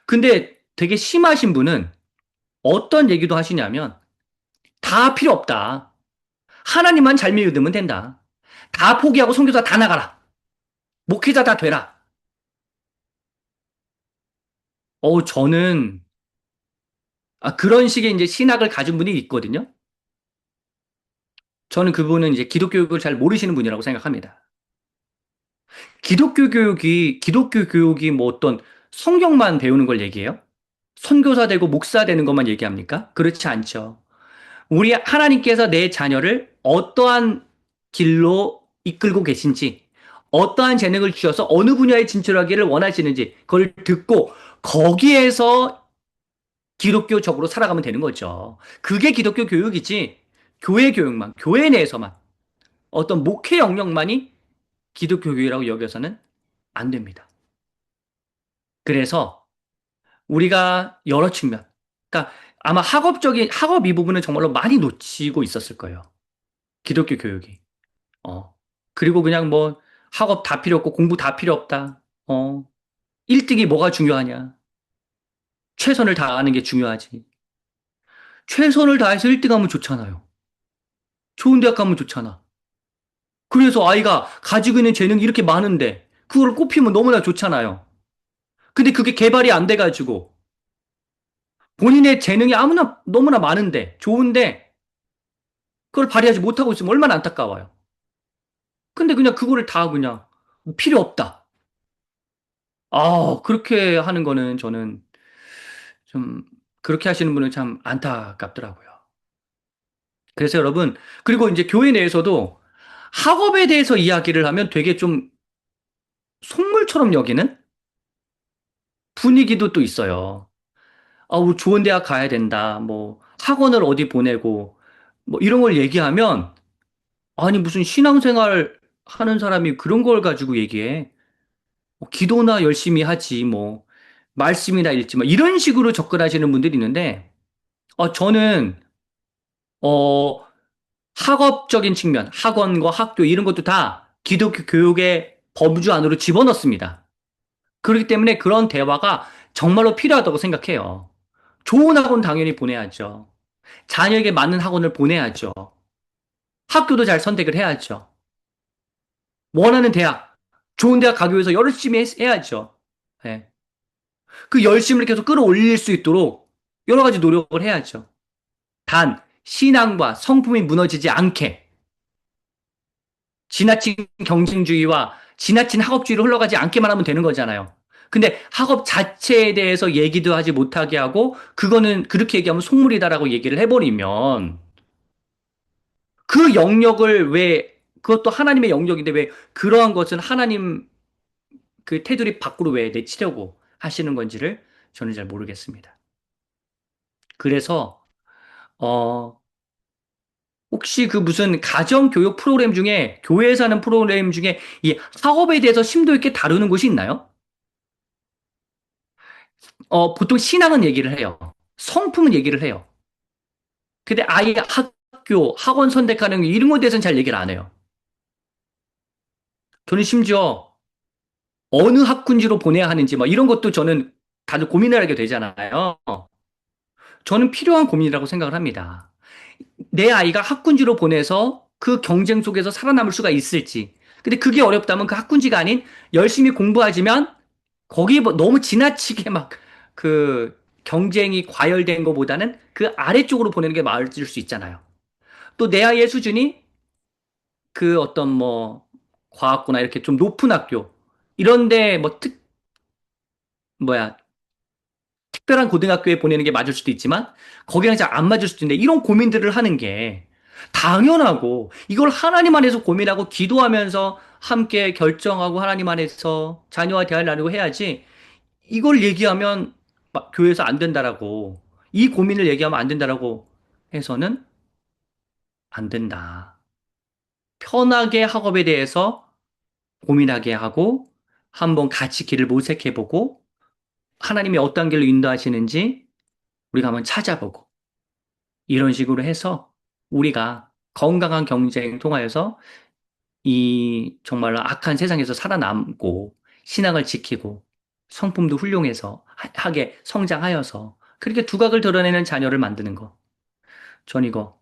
근데 되게 심하신 분은 어떤 얘기도 하시냐면 다 필요 없다. 하나님만 잘 믿으면 된다. 다 포기하고 선교사 다 나가라. 목회자 다 되라. 저는 그런 식의 이제 신학을 가진 분이 있거든요. 저는 그분은 이제 기독교 교육을 잘 모르시는 분이라고 생각합니다. 기독교 교육이 뭐 어떤 성경만 배우는 걸 얘기해요? 선교사 되고 목사 되는 것만 얘기합니까? 그렇지 않죠. 우리 하나님께서 내 자녀를 어떠한 길로 이끌고 계신지, 어떠한 재능을 주셔서 어느 분야에 진출하기를 원하시는지, 그걸 듣고 거기에서 기독교적으로 살아가면 되는 거죠. 그게 기독교 교육이지, 교회 교육만, 교회 내에서만, 어떤 목회 영역만이 기독교 교육이라고 여겨서는 안 됩니다. 그래서 우리가 여러 측면, 그러니까 아마 학업 이 부분은 정말로 많이 놓치고 있었을 거예요. 기독교 교육이. 어. 그리고 그냥 뭐 학업 다 필요 없고 공부 다 필요 없다. 1등이 뭐가 중요하냐. 최선을 다하는 게 중요하지. 최선을 다해서 1등 하면 좋잖아요. 좋은 대학 가면 좋잖아. 그래서 아이가 가지고 있는 재능이 이렇게 많은데 그걸 꼽히면 너무나 좋잖아요. 근데 그게 개발이 안 돼가지고 본인의 재능이 너무나 많은데 좋은데 그걸 발휘하지 못하고 있으면 얼마나 안타까워요. 근데 그냥 그거를 다 그냥 필요 없다. 그렇게 하는 거는 저는 좀 그렇게 하시는 분은 참 안타깝더라고요. 그래서 여러분, 그리고 이제 교회 내에서도 학업에 대해서 이야기를 하면 되게 좀 속물처럼 여기는 분위기도 또 있어요. 우리 좋은 대학 가야 된다. 뭐, 학원을 어디 보내고, 뭐, 이런 걸 얘기하면, 아니, 무슨 신앙생활 하는 사람이 그런 걸 가지고 얘기해. 기도나 열심히 하지, 뭐, 말씀이나 읽지, 뭐, 이런 식으로 접근하시는 분들이 있는데, 저는, 어, 학업적인 측면, 학원과 학교, 이런 것도 다 기독교 교육의 범주 안으로 집어넣습니다. 그렇기 때문에 그런 대화가 정말로 필요하다고 생각해요. 좋은 학원 당연히 보내야죠. 자녀에게 맞는 학원을 보내야죠. 학교도 잘 선택을 해야죠. 원하는 대학, 좋은 대학 가기 위해서 열심히 해야죠. 예. 그 열심을 계속 끌어올릴 수 있도록 여러 가지 노력을 해야죠. 단, 신앙과 성품이 무너지지 않게 지나친 경쟁주의와 지나친 학업주의로 흘러가지 않게만 하면 되는 거잖아요. 근데 학업 자체에 대해서 얘기도 하지 못하게 하고 그거는 그렇게 얘기하면 속물이다라고 얘기를 해버리면 그 영역을 왜 그것도 하나님의 영역인데 왜 그러한 것은 하나님 그 테두리 밖으로 왜 내치려고 하시는 건지를 저는 잘 모르겠습니다. 그래서 어 혹시 그 무슨 가정교육 프로그램 중에 교회에서 하는 프로그램 중에 이 학업에 대해서 심도 있게 다루는 곳이 있나요? 보통 신앙은 얘기를 해요. 성품은 얘기를 해요. 근데 아예 학교, 학원 선택하는 이런 것에 대해서는 잘 얘기를 안 해요. 저는 심지어 어느 학군지로 보내야 하는지 뭐 이런 것도 저는 다들 고민을 하게 되잖아요. 저는 필요한 고민이라고 생각을 합니다. 내 아이가 학군지로 보내서 그 경쟁 속에서 살아남을 수가 있을지. 근데 그게 어렵다면 그 학군지가 아닌 열심히 공부하지만 거기 뭐 너무 지나치게 막 그 경쟁이 과열된 것보다는 그 아래쪽으로 보내는 게 맞을 수 있잖아요. 또 내 아이의 수준이 그 어떤 뭐 과학고나 이렇게 좀 높은 학교 이런데 뭐 뭐야 특별한 고등학교에 보내는 게 맞을 수도 있지만 거기랑 잘 안 맞을 수도 있는데 이런 고민들을 하는 게 당연하고 이걸 하나님 안에서 고민하고 기도하면서 함께 결정하고 하나님 안에서 자녀와 대화를 나누고 해야지 이걸 얘기하면 막 교회에서 안 된다라고 이 고민을 얘기하면 안 된다라고 해서는 안 된다. 편하게 학업에 대해서 고민하게 하고 한번 같이 길을 모색해보고 하나님이 어떤 길로 인도하시는지 우리가 한번 찾아보고 이런 식으로 해서 우리가 건강한 경쟁 통하여서 이 정말로 악한 세상에서 살아남고 신앙을 지키고 성품도 훌륭해서 하게 성장하여서 그렇게 두각을 드러내는 자녀를 만드는 거. 전 이거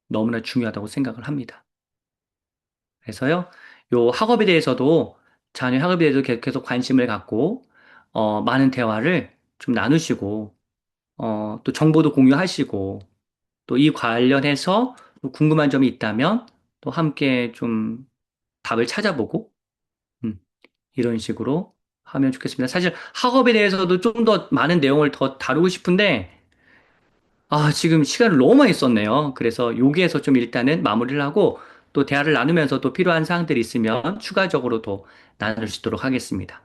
너무나 중요하다고 생각을 합니다. 그래서요, 요 학업에 대해서도 자녀 학업에 대해서 계속 관심을 갖고 많은 대화를 좀 나누시고 또 정보도 공유하시고 또 이 관련해서 또 궁금한 점이 있다면 또 함께 좀 답을 찾아보고 음, 이런 식으로 하면 좋겠습니다. 사실 학업에 대해서도 좀 더 많은 내용을 더 다루고 싶은데 지금 시간을 너무 많이 썼네요. 그래서 여기에서 좀 일단은 마무리를 하고 또 대화를 나누면서 또 필요한 사항들이 있으면 추가적으로 또 나눌 수 있도록 하겠습니다.